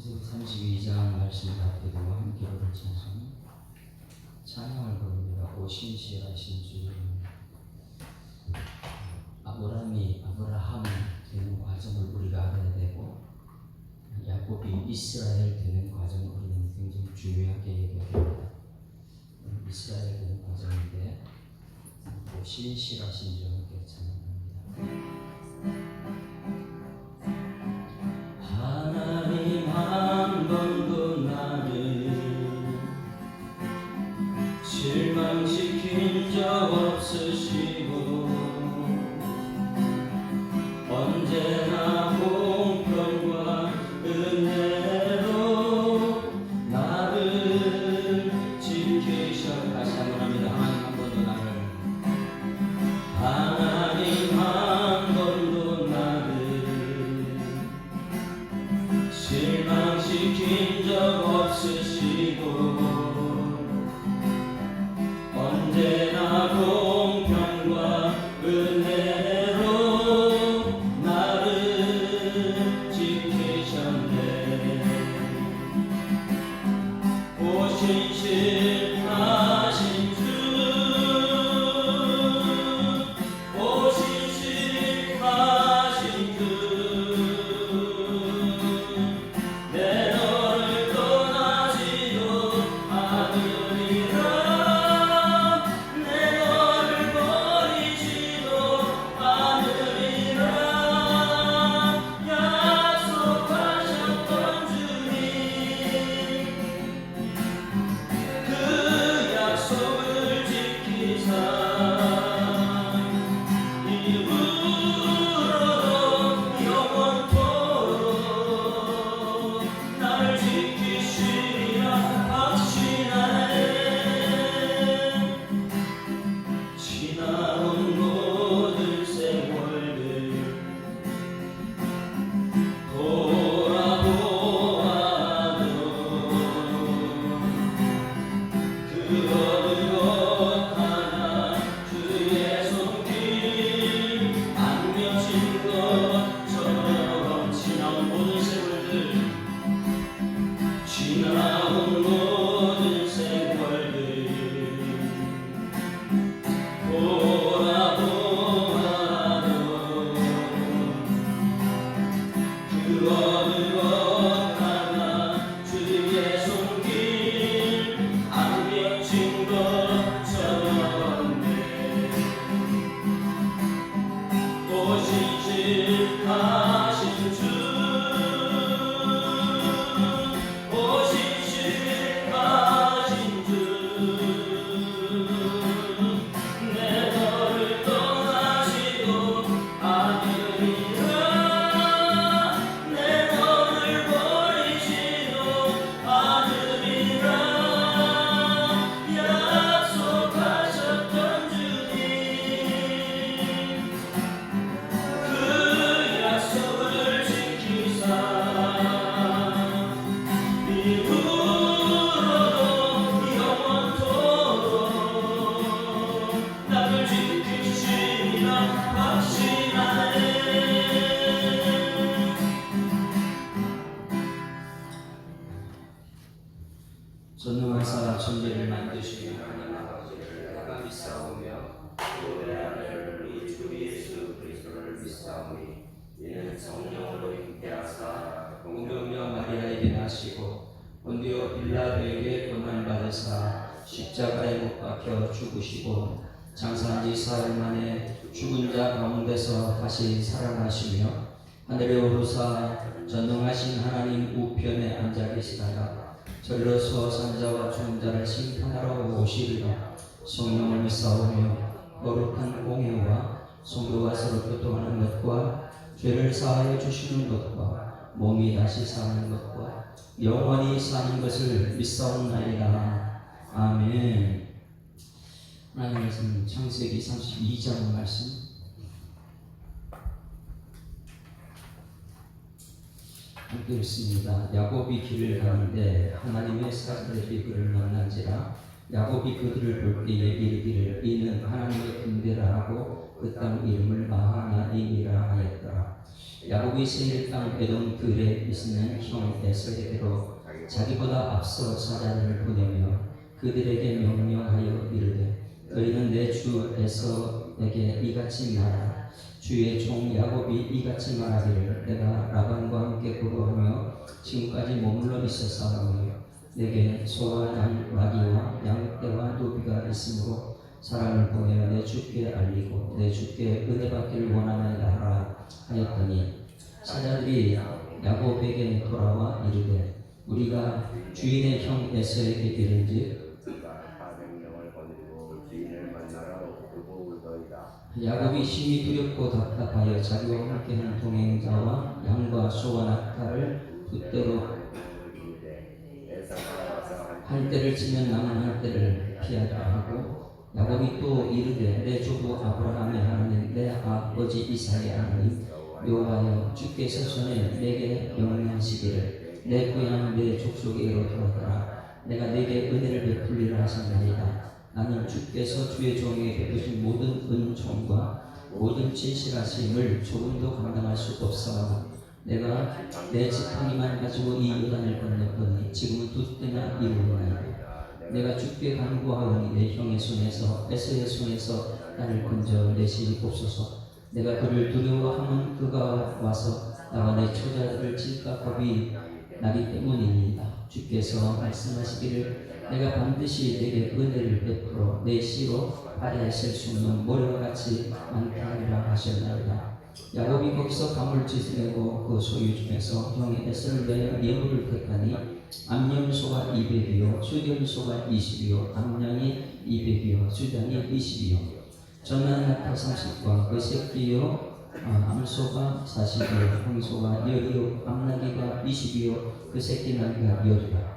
창세기 32장 말씀 앞에 두고 함께 부를 찬송 찬양을 부릅니다. 오신시하신 주. 아브라함이 되는 과정을 우리가 알아야 되고, 야곱이 이스라엘 되는 과정을 우리는 굉장히 중요하게 얘기해야 됩니다. 이스라엘 되는 과정인데 오신시하신 주 함께 찬양합니다. 하나님 한 번도 나를 실망시킨 적 없으시고 언제나 공평과 은혜로 나를 지키셔. 다시 한번 합니다. 하나님 한 번도 나를 하나님 한 번도 나를 실망시킨 적 없으시고 언제나 공평과 은혜로 나를 지키셨네. 오신실하신 주, 오신실하신 주, 내 너를 떠나지도 않으리라. 내 너를 버리지도 않으리라. 약속하셨던 주님, 그 약속을 지키사 이후로도 영원토록 나를 지키시리라 확신하네. 지나온 모든 세월들 돌아보아도 그어는 것 하나 주의 손길 안 맺힌 것처럼 지나온 모든 세월들 지나온 모든 세월들 돌아보아도 그 어느 것 하나 주의 손길 안 맺힌 것처럼 오신실하신 주, 오신실하신 주, 내 너를 떠나지도 않으리라. 내 너를 버리지도 않으리라. 약속하셨던 주님, 그 약속을 지키사 이후로도 영원토록 나를 지키시리라 확신하네. 전능하사 천지를 만드시며 하나님 아버지를 내가 믿사오며 또 내 아들 우리 주 예수 그리스도를 믿사오니 이는 성령으로 잉태하사 공동여 마리아에게 나시고 본디오 빌라도에게 고난 받으사 십자가에 못 박혀 죽으시고 장사한 지 사흘 만에 죽은 자 가운데서 다시 살아나시며 하늘에 오르사 전능하신 하나님 우편에 앉아 계시다가 절로서 산자와 죽은 자를 심판하러 오시리라. 성령을 믿사오며 거룩한 공회와 성도가 서로 교통하는 것과 죄를 사하여 주시는 것과 몸이 다시 사는 것과 영원히 사는 것을 믿사옵나이다. 아멘. 하나님 말씀 창세기 32장 말씀 함께 읽습니다. 야곱이 길을 가는데 하나님의 사자들이 그를 만난지라. 야곱이 그들을 볼 때에 이르기를 이는 하나님의 군대라 하고 그 땅 이름을 마하나임이라 하였더라. 야곱이 세일 땅 에돔 들에 있는 형 에서에게로 자기보다 앞서 사자들을 보내며 그들에게 명령하여 이르되 너희는 내 주 에서에게 이같이 말하라. 주의 종 야곱이 이같이 말하기를 내가 라반과 함께 거주하며 지금까지 머물러 있었사오며 내게 소와 나귀와 양떼와 노비가 있으므로 사람을 보내어 내 주께 알리고 내 주께 은혜 받기를 원하나이다 하라 하였더니 사자들이 야곱에게 돌아와 이르되 우리가 주인의 형 에서에게 이른즉 야곱이 심히 두렵고 답답하여 자기와 함께한 동행자와 양과 소와 낙타를 돛대로 한 때를 치면 남은 한 때를 피하게 하고 야곱이 또 이르되 내 조부 아브라함의 하나님 내 아버지 이삭의 하나님 여호와여 주께서 전에 내게 명령하시기를 내 고향 내 족속에게로 돌아가라 내가 내게 은혜를 베풀리라 하셨나이다. 나는 주께서 주의 종에게 베푸신 모든 은총과 모든 진실하심을 조금도 감당할 수 없사오나 내가 내 지팡이만 가지고 이 요단을 건넜더니 지금은 돛대나 이루어나이다. 내가 주께 간구하오니 내 형의 손에서 에서의 손에서 나를 건져 내시옵소서. 내가 그를 두려워하면 그가 와서 나와 내 처자들을 칠까 겁이 나기 때문이니이다. 주께서 말씀하시기를 내가 반드시 내게 은혜를 베풀어 내 씨로 발에 셀 수 없는 모래와 같이 많게 하리라 하셨나이다. 야곱이 거기서 가물짓을 내고 그 소유 중에서 형의 에서를 위하여 예물을 택하니 암염소가 200이요 수염소가 20이요 암양이 200이요 수장이 20이요 전한 낙타 30과 그 새끼요 암소가 40이요 홍소가 10이요 암나귀가 20이요 그 새끼 나귀가 10이라.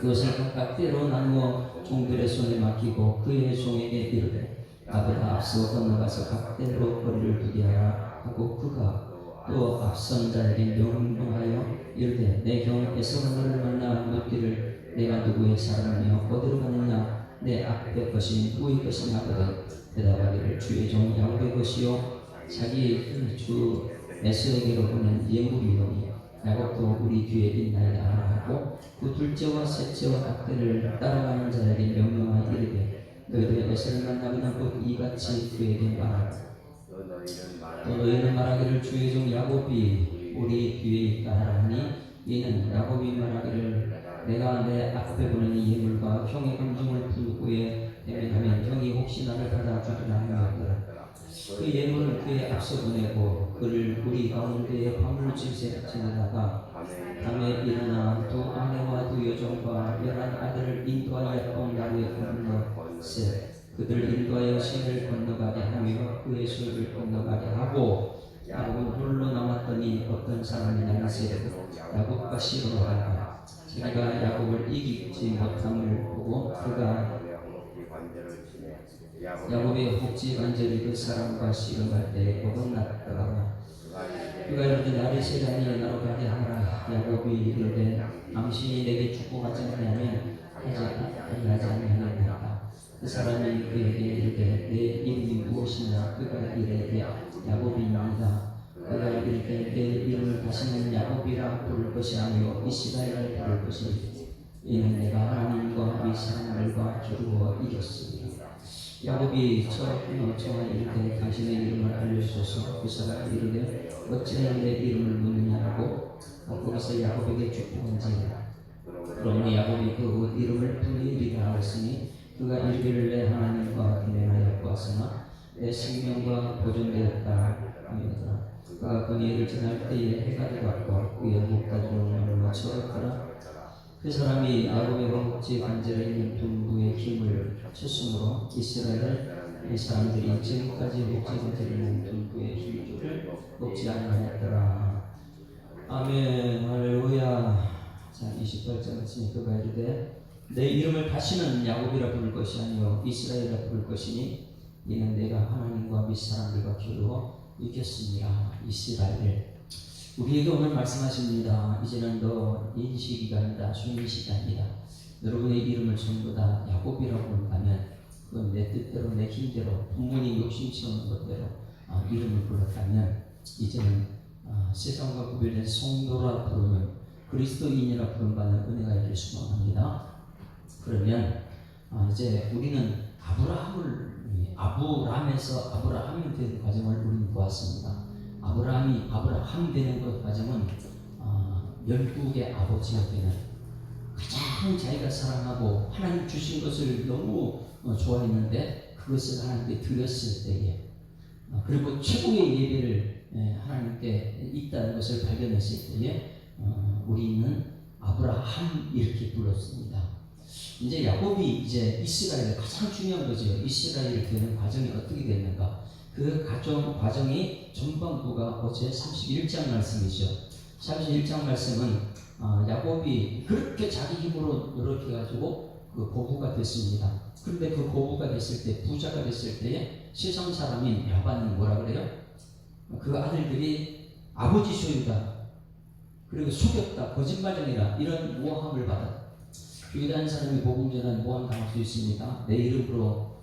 그것을 각각 때로 나누어 종들의 손에 맡기고 그의 종에게 이르되 나보다 앞서 건너가서 각 때로 거리를 두게 하라 하고 그가 또 앞선 자에게 명령하여 이르되 내 형 에서가 너를 만나 묻기를 내가 누구의 사람이며 어디로 가느냐 내 앞의 것이 누구의 것이냐 하거든 대답하기를 주의 종 야곱의 것이요 자기 주 에서에게로 보낸 예물이오니 야곱도 우리 뒤에 있나이다 하고 그 둘째와 셋째와 닭들을 따라가는 자에게 명령하여 이르되 너희들 에서를 만나면 곧 이같이 그에게 말하라. 또 너희는 말하기를 주의 종 야곱이 우리 뒤에 있다 하니 이는 야곱이 말하기를 내가 내 앞에 보내는 예물과 형의 감정을 풀고에 대면하면 형이 혹시 나를 받아주리라 하였더라. 그 예물을 그의 앞서 보내고 그를 우리 가운데에 화물집에 지내다가 밤에 일어나 두 아내와 두 여종과 11 아들을 인도하여 나루에 건너세 그들 인도하여 시내를 건너가게 하며 그의 수를 건너가게 하고 야곱은 홀로 남았더니 어떤 사람이 나가세 야곱과 시로 하라. 자기가 야곱을 이기지 못함을 보고 그가 야곱의 복지 관절이 그 사람과 씨름할 때 거듭났더라. 그가 이르되 나를 세상에 나로 가게 하라. 야곱이 이르되 당신이 내게 축복하지 아니하면 하지 아니하나이다. 그 사람이 그에게 이르되 내 이름이 무엇이냐. 그가 이르되 야곱이니이다. 그가 이르되 내 이름을 다시는 야곱이라 부를 것이 아니요 이스라엘이라 부를 것이니 이는 내가 하나님과 이 사람들과 겨루어 이겼습니다. 야곱이 저와 이르되 당신의 이름을 알려주소서. 그 사람이 이르되 어찌하여 내 이름을 묻느냐고 거기서 야곱에게 축복한지라. 그러므로 야곱이 그 이름을 분이리라 하였으니 그가 이르기를 내 하나님과 대면하여 보았으나 내 생명과 보존되었다 하였더라. 그가 그 일을 지날 때에 해가 되었고 그의 목다리로 물러 쳐었더라. 그 사람이 야곱의 허벅지 관절에 있는 둔부의 힘을 쳤으므로 이스라엘 사람들이 지금까지 허벅지 관절에 있는 둔부의 힘줄을 먹지 아니하였더라. 아멘. 할렐루야. 자, 28절 말씀에 그가 이르되 내 이름을 다시는 야곱이라 부를 것이 아니요 이스라엘이라 부를 것이니 이는 내가 하나님과 및 사람들과 겨루어 이겼습니다. 이스라엘. 우리에게 오늘 말씀하십니다. 이제는 너 인식이가 아니다. 순인식이 아니다. 여러분의 이름을 전부 다 야곱이라고 부른다면 그건 내 뜻대로 내 힘대로 부모님 욕심치 않는 것대로 이름을 불렀다면 이제는 세상과 구별된 성도라 부르는 그리스도인이라 부름받는 은혜가 있길 소망합니다. 그러면 이제 우리는 아브라함에서 아브라함이 되는 과정을 우리는 보았습니다. 아브라함이 아브라함 되는 그 과정은 12의 아버지가 되는, 가장 자기가 사랑하고 하나님 주신 것을 너무 좋아했는데 그것을 하나님께 드렸을 때에, 그리고 최고의 예배를 하나님께 있다는 것을 발견했을 때에 우리는 아브라함 이렇게 불렀습니다. 이제 야곱이 이제 이스라엘, 가장 중요한 거죠. 이스라엘 되는 과정이 어떻게 됐는가? 그 과정이 전반부가 어제 31장 말씀이죠. 31장 말씀은 야곱이 그렇게 자기 힘으로 노력해가지고 그 고부가 됐습니다. 그런데 그 고부가 됐을 때, 부자가 됐을 때에 세상 사람인 라반은 뭐라 그래요? 그 아들들이 아버지 소유다, 그리고 속였다, 거짓말쟁이다, 이런 모함을 받았다. 교회다니는 사람이 복음 전하는 모함 당할 수 있습니다. 내 이름으로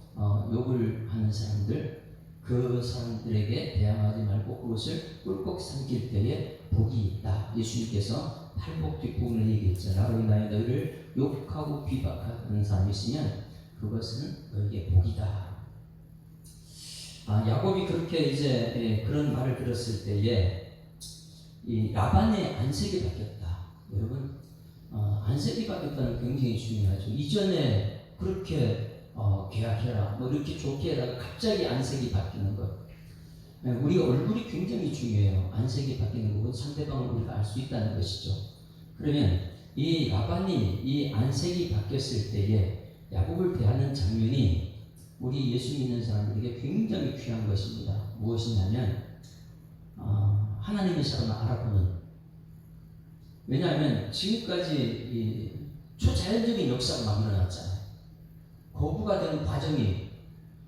욕을 하는 사람들, 그 사람들에게 대항하지 말고 그것을 꿀꺽 삼킬 때에 복이 있다. 예수님께서 팔복 뒷부분을 얘기했죠. 나로 인하여 너희를 욕하고 비박하는 사람이 있으면 그것은 너희에게 복이다. 야곱이 그렇게 이제 그런 말을 들었을 때에 이 라반의 안색이 바뀌었다. 여러분, 안색이 바뀌었다는 게 굉장히 중요하죠. 이전에 그렇게 계약해라, 뭐 이렇게 좋게 해라, 갑자기 안색이 바뀌는 것. 우리가 얼굴이 굉장히 중요해요. 안색이 바뀌는 것은 상대방을 우리가 알 수 있다는 것이죠. 그러면 이 라반이 이 안색이 바뀌었을 때에 야곱을 대하는 장면이 우리 예수 믿는 사람들에게 굉장히 귀한 것입니다. 무엇이냐면 하나님의 사람을 알아보는. 왜냐하면 지금까지 이 초자연적인 역사가 만들어놨잖아요. 거부가 되는 과정이,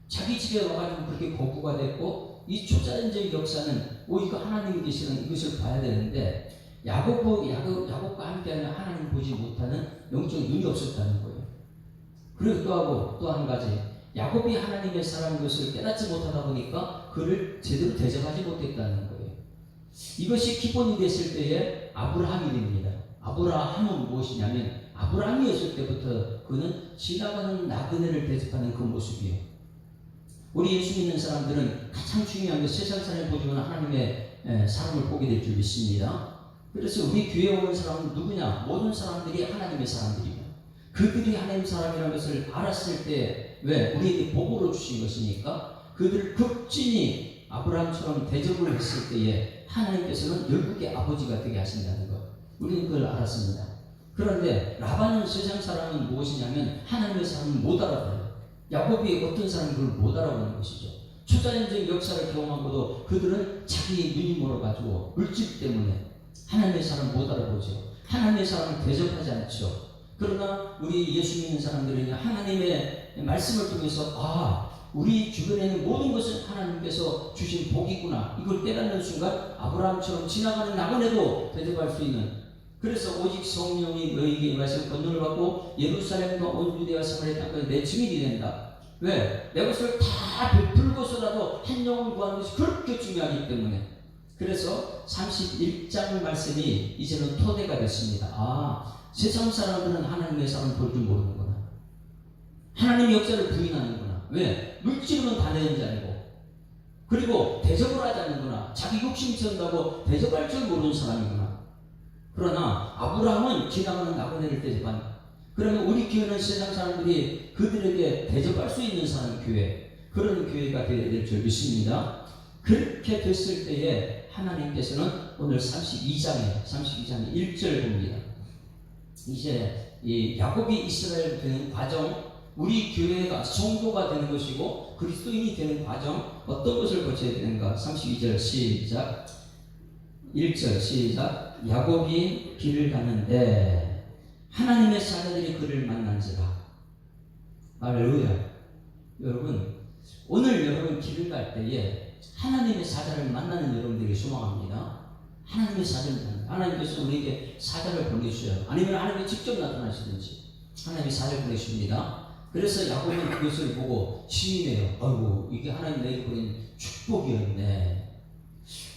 자기 집에 와가지고 그렇게 거부가 됐고, 이 초자연적인 역사는 이거 하나님이 계시는 이것을 봐야 되는데, 야곱과 함께하는 하나님 보지 못하는 영적 눈이 없었다는 거예요. 그리고 또 한 가지, 야곱이 하나님의 사람인 것을 깨닫지 못하다 보니까 그를 제대로 대접하지 못했다는 거예요. 이것이 기본이 됐을 때에 아브라함이 됩니다. 아브라함은 무엇이냐면, 아브라함이었을 때부터 그는 지나가는 나그네를 대접하는 그 모습이에요. 우리 예수 믿는 사람들은 가장 중요한 게 세상 사람을 보지만 하나님의 사람을 보게 될 줄 믿습니다. 그래서 우리 교회에 오는 사람은 누구냐? 모든 사람들이 하나님의 사람들이며, 그들이 하나님 사람이라는 것을 알았을 때, 왜? 우리에게 복으로 주신 것이니까 그들을 극진히 아브라함처럼 대접을 했을 때에 하나님께서는 열국의 아버지가 되게 하신다는 것, 우리는 그걸 알았습니다. 그런데 라반은, 세상 사람은 무엇이냐면 하나님의 사람은 못 알아봐요. 야곱이 어떤 사람인 걸 못 알아보는 것이죠. 초자연적인 역사를 경험한 것도 그들은 자기 눈이 멀어가지고 물질 때문에 하나님의 사람을 못 알아보죠. 하나님의 사람을 대접하지 않죠. 그러나 우리 예수 믿는 사람들은 하나님의 말씀을 통해서 우리 주변에 있는 모든 것은 하나님께서 주신 복이구나, 이걸 깨닫는 순간 아브라함처럼 지나가는 나그네도 대접할 수 있는, 그래서 오직 성령이 너희에게 임하시고 권능을 받고 예루살렘과 온 유대와 사마리아 땅까지 내 증인이 된다. 왜? 내 것을 다 베풀고서라도 한 영을 구하는 것이 그렇게 중요하기 때문에. 그래서 31장 말씀이 이제는 토대가 됐습니다. 세상 사람들은 하나님의 사람을 볼 줄 모르는구나. 하나님의 역사를 부인하는구나. 왜? 물질은 다 내는 자이고, 그리고 대접을 하지 않는구나. 자기 욕심 채운다고 대접할 줄 모르는 사람이구나. 그러나 아브라함은 지나가는 나그네를 대접한다. 그러면 우리 교회는 세상 사람들이 그들에게 대접할 수 있는 사람 교회, 그런 교회가 되어야 될 줄 믿습니다. 그렇게 됐을 때에 하나님께서는 오늘 32장에 1절 봅니다. 이제 이 야곱이 이스라엘 되는 과정, 우리 교회가 성도가 되는 것이고 그리스도인이 되는 과정, 어떤 것을 거쳐야 되는가? 32절 시작. 1절 시작. 야곱이 길을 가는데 하나님의 사자들이 그를 만난지라. 할렐루야. 여러분, 오늘 여러분 길을 갈 때에 하나님의 사자를 만나는 여러분들이 소망합니다. 하나님의 사자를, 하나님께서 우리에게 사자를 보내주셔요. 아니면 하나님이 직접 나타나시든지 하나님이 사자를 보내십니다. 그래서 야곱은 그것을 보고 시인해요. 아이고, 이게 하나님 내게 보낸 축복이었네.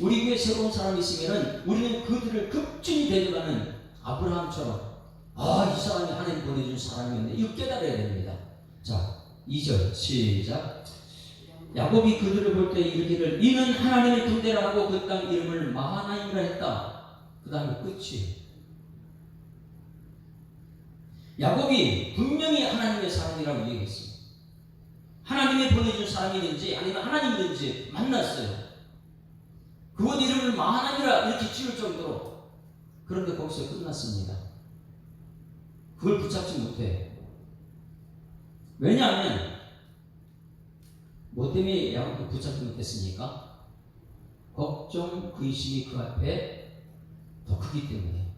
우리 교회 새로운 사람이 있으면은 우리는 그들을 급진히 데려가는 아브라함처럼 이 사람이 하나님 보내준 사람이었네. 이거 깨달아야 됩니다. 자, 2절 시작. 야곱이 그들을 볼 때 이르기를 이는 하나님의 군대라 하고 그 땅 이름을 마하나임이라 했다. 그 다음에 끝이. 야곱이 분명히 하나님의 사람이라고 얘기했어요. 하나님이 보내준 사람이든지 아니면 하나님이든지 만났어요. 그곳 이름을 마하나임이라 이렇게 지을 정도로. 그런데 거기서 끝났습니다. 그걸 붙잡지 못해. 왜냐하면 뭐 때문에 야곱을 붙잡지 못했습니까? 걱정, 근심이 그 앞에 더 크기 때문에.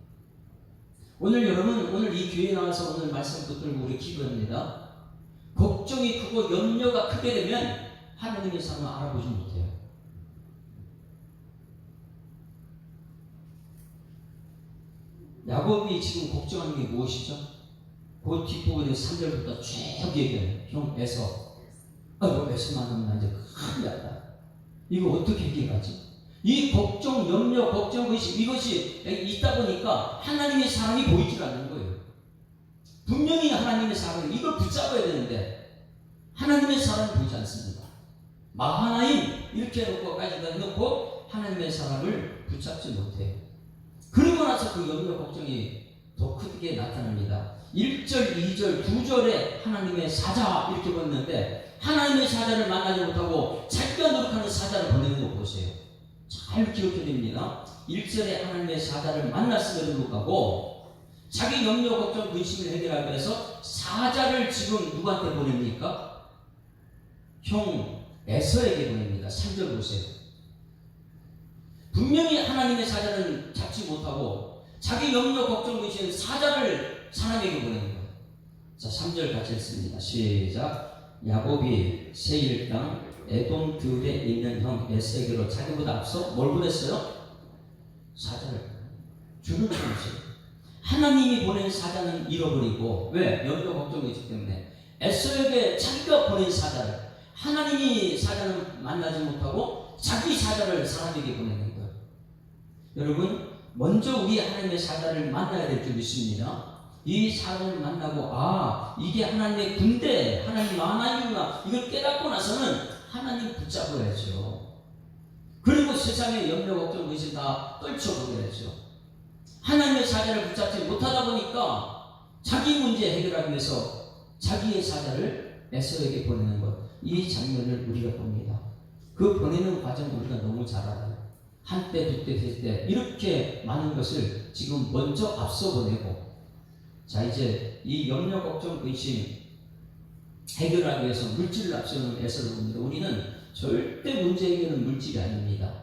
오늘 여러분, 오늘 이 교회에 나와서 오늘 말씀 붙들고 우리 기도합니다. 걱정이 크고 염려가 크게 되면 하나님의 삶을 알아보지 못해요. 야곱이 지금 걱정하는 게 무엇이죠? 그 뒷부분에 3절부터 쭉 얘기해요. 형 에서 에서 만나면 이제 큰일 났다. 이거 어떻게 해결하지? 이 걱정, 염려, 걱정, 근심 이것이 있다 보니까 하나님의 사랑이 보이질 않는 거예요. 분명히 하나님의 사랑이 이걸 붙잡아야 되는데 하나님의 사랑이 보이지 않습니다. 마하나임 이렇게 해놓고 까지다 해놓고 하나님의 사랑을 붙잡지 못해요. 그리고 나서 그 염려, 걱정이 더 크게 나타납니다. 1절, 2절, 2절에 하나님의 사자 이렇게 보냈는데 하나님의 사자를 만나지 못하고 자기가 노력하는 사자를 보내는 거 보세요. 잘 기억해야 됩니다. 1절에 하나님의 사자를 만났음에도 불구하고 자기 염려, 걱정, 근심을 해결하기 위해서 사자를 지금 누구한테 보냅니까? 형 에서에게 보냅니다. 3절 보세요. 분명히 하나님의 사자를 잡지 못하고 자기 염려, 걱정, 근심 사자를 사람에게 보내는 거예요. 자, 3절 같이 읽습니다. 시작. 야곱이 세일 땅 에돔 들에 있는 형 에서에게로 자기보다 앞서 뭘 보냈어요? 사자를. 줄을 보냈어요. 하나님이 보낸 사자는 잃어버리고 왜? 염려 걱정이 있기 때문에 에서에게 자기가 보낸 사자를 하나님이 사자는 만나지 못하고 자기 사자를 사람에게 보내는 거예요. 여러분 먼저 우리 하나님의 사자를 만나야 될 줄 믿습니다. 이 사람을 만나고 이게 하나님의 군대 하나님 하나님이구나 이걸 깨닫고 나서는 하나님 붙잡아야죠. 그리고 세상의 염려 걱정 의심 다 떨쳐버려야죠. 하나님의 사자를 붙잡지 못하다 보니까 자기 문제 해결하기 위해서 자기의 사자를 에서에게 보내는 것, 이 장면을 우리가 봅니다. 그 보내는 과정을 우리가 너무 잘 알아요. 한때, 두때, 세때 이렇게 많은 것을 지금 먼저 앞서 보내고 자 이제 이 염려, 걱정, 근심 해결하기 위해서 물질을 앞세우는 에서를 봅니다. 우리는 절대 문제 해결은 물질이 아닙니다.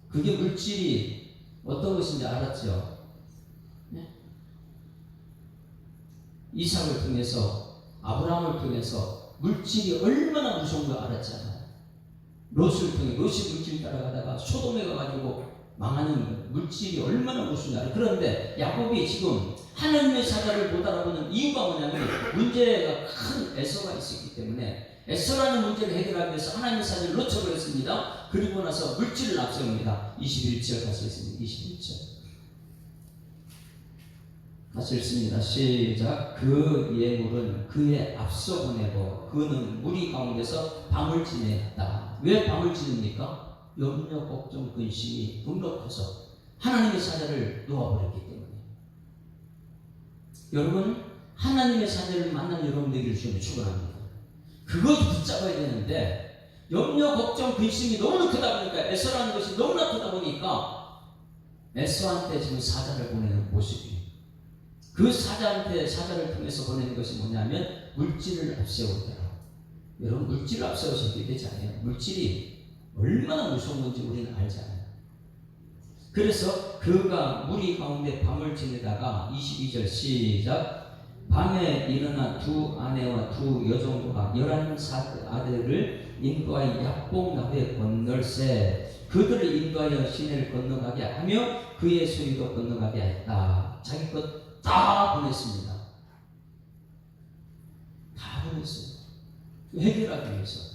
그게 물질이 어떤 것인지 알았죠? 네? 이삭을 통해서 아브라함을 통해서 물질이 얼마나 무서운 걸 알았잖아요. 롯을 통해 롯이 물질 따라가다가 소돔에 가가지고 망하는 물질이 얼마나 무서운지 알아요. 그런데 야곱이 지금 하나님의 사자를 못 알아보는 이유가 뭐냐면 문제가 큰 에서가 있었기 때문에 에서라는 문제를 해결하기 위해서 하나님의 사자를 놓쳐버렸습니다. 그리고 나서 물질을 앞세웁니다. 21절 같이 있습니다. 21절 같이 읽습니다. 시작. 그 예물은 그의 앞서 보내고 그는 무리 가운데서 밤을 지냈다. 왜 밤을 지냅니까? 염려, 걱정, 근심이 넉넉해서 하나님의 사자를 놓아버렸기 때문에. 여러분 하나님의 사자를 만난 여러분 되기를 주님을 축원합니다. 그것도 붙잡아야 되는데 염려, 걱정, 근심이 너무나 크다 보니까 에서라는 것이 너무나 크다 보니까 에서한테 지금 사자를 보내는 모습이 그 사자를 통해서 보내는 것이 뭐냐면 물질을 앞세우더라. 여러분 물질을 앞세워서 되지 않아요. 물질이 얼마나 무서운 건지 우리는 알잖아요. 그래서 그가 무리 가운데 밤을 지내다가 22절 시작. 밤에 일어나 두 아내와 두 여종과 11 아들을 인도하여 약봉 나무에 건널세 그들을 인도하여 시내를 건너가게 하며 그의 소유도 건너가게 했다. 자기 것 다 보냈습니다. 다 보냈어요. 해결하기 위해서.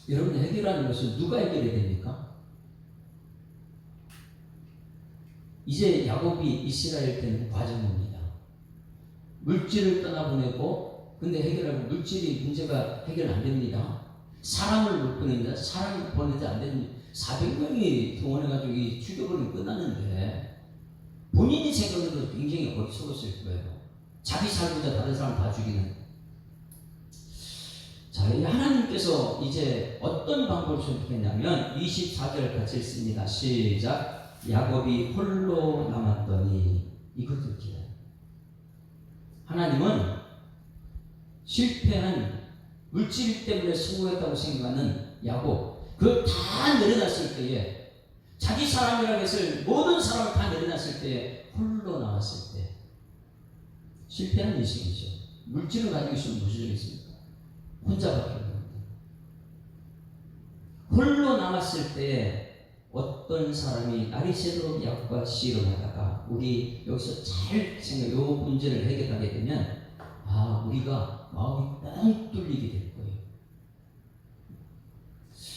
여러분 해결하는 것은 누가 해결해야 됩니까? 이제 야곱이 이스라엘 되는 과정입니다. 물질을 떠나보내고, 근데 해결하면 물질이 문제가 해결 안 됩니다. 사람을 못 보냅니다. 사람을 보내지 안 됩니다. 400명이 동원해가지고 이 죽여버리면 끝나는데, 본인이 생각해도 굉장히 어리석었을 거예요. 자기 살고자 다른 사람 다 죽이는. 자, 이 하나님께서 이제 어떤 방법을 선택했냐면 24절 같이 읽습니다. 시작. 야곱이 홀로 남았더니 이것을 기다려. 하나님은 실패한 물질 때문에 성공했다고 생각하는 야곱, 그걸 다 내려놨을 때에, 자기 사람이라고 했을 모든 사람을 다 내려놨을 때에 홀로 나왔을 때 실패한 인생이죠. 물질을 가지고 있으면 무슨 있습니까? 혼자밖에 없는데. 홀로 남았을 때에 어떤 사람이 날이 새도록 야곱과 씨름하다가, 우리 여기서 잘 생각, 요 문제를 해결하게 되면 우리가 마음이 뻥 뚫리게 될 거예요.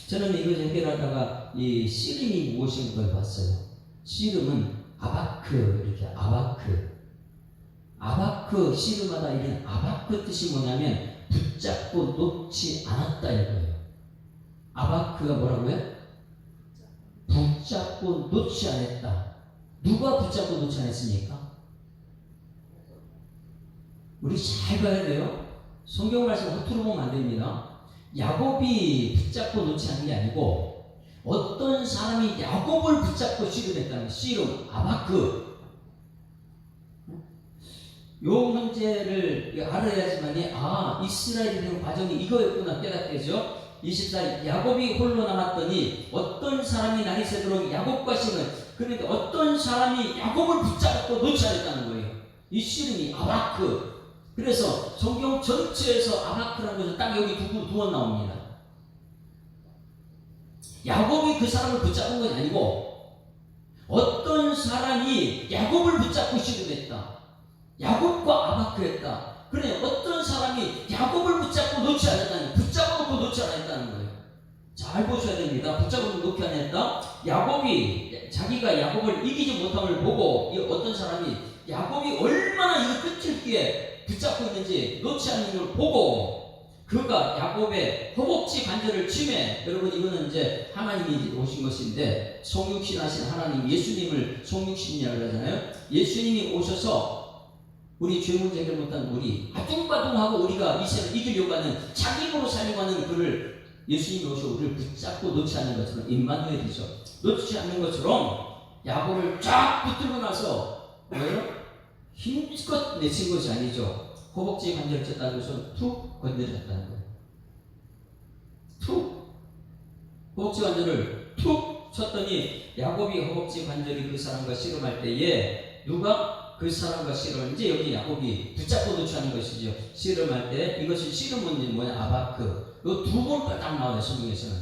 저는 이것을 해결하다가 이 씨름이 무엇인 걸 봤어요. 씨름은 아바크, 이렇게 아바크 씨름하다, 이런 아바크 뜻이 뭐냐면 붙잡고 놓지 않았다 이거예요. 아바크가 뭐라고요? 붙잡고 놓지 않았다. 누가 붙잡고 놓지 않았습니까? 우리 잘 봐야 돼요. 성경 말씀 허투루 보면 안 됩니다. 야곱이 붙잡고 놓지 않은 게 아니고 어떤 사람이 야곱을 붙잡고 씨름했다는 거예요. 씨름, 아바크. 요 문제를 알아야지만이 이스라엘이 되는 과정이 이거였구나 깨닫겠죠. 24. 야곱이 홀로 남았더니 어떤 사람이 날이 새도록 야곱과 씨름. 그러니까 어떤 사람이 야곱을 붙잡고 놓지 않았다는 거예요. 이 씨름이 아바크. 그래서 성경 전체에서 아바크라는 것은 딱 여기 두 번 나옵니다. 야곱이 그 사람을 붙잡은 건 아니고 어떤 사람이 야곱을 붙잡고 씨름했다. 야곱과 아바크했다. 그래, 어떤 사람이 야곱을 붙잡고 놓지 않았다는, 붙잡아놓고 놓지 않았다는 거예요. 잘 보셔야 됩니다. 붙잡고 놓지 않았다. 야곱이 자기가 야곱을 이기지 못함을 보고, 이 어떤 사람이 야곱이 얼마나 이거 끝을 기에 붙잡고 있는지 놓지 않는 걸 보고, 그가 야곱의 허벅지 관절을 치매. 여러분, 이거는 이제 하나님이 오신 것인데, 성육신하신 하나님, 예수님을 성육신이라고 하잖아요. 예수님이 오셔서 우리 죄 문제 해결 못한 우리, 아둥바둥하고 우리가 이 세상을 이기려고 하는, 자기 힘으로 살려고 하는 그를 예수님이 오셔서 우리를 붙잡고 놓지 않는 것처럼, 임마누엘이죠. 놓지 않는 것처럼 야곱을 쫙 붙들고 나서 뭐예요? 힘껏 내친 것이 아니죠. 허벅지 관절을 쳤다는 것은 툭 건드렸다는 거예요. 툭! 허벅지 관절을 툭 쳤더니 야곱이 허벅지 관절이 그 사람과 씨름할 때에 누가 그 사람과 씨름을, 이제 여기 야곱이 붙잡고 놓지 않은 것이죠. 씨름할 때, 이것이 씨름은 뭐냐? 아바크. 요 두 번가 딱 나와요, 성경에서는.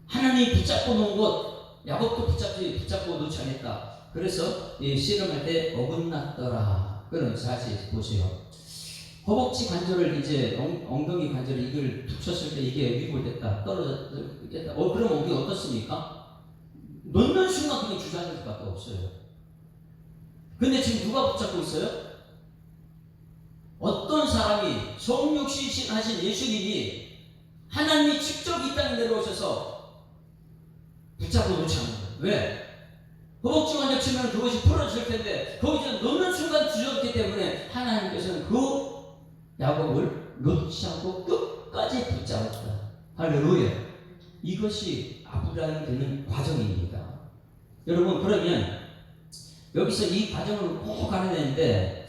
하나님이 붙잡고 놓은 것, 야곱도 붙잡고 놓지 않았다. 그래서 이 씨름할 때 어긋났더라. 그런 사실 보세요. 허벅지 관절을 이제 엉덩이 관절을 이걸 툭 쳤을 때 이게 위골됐다, 떨어졌다. 그러면 우리 어떻습니까? 놓는 순간 그냥 주저앉을 수밖에 없어요. 근데 지금 누가 붙잡고 있어요? 어떤 사람이 성육신 하신 예수님이, 하나님이 직접 이 땅에 내려오셔서 붙잡고 놓지 않는 거예요. 왜? 허벅지 관절 치면 그것이 풀어질 텐데 거기서 놓는 순간 주저앉기 때문에 하나님께서는 그 야곱을 놓지 않고 끝까지 붙잡았다. 할렐루야. 이것이 아브라함이 되는 과정입니다. 여러분, 그러면 여기서 이 과정을 꼭 가야 되는데,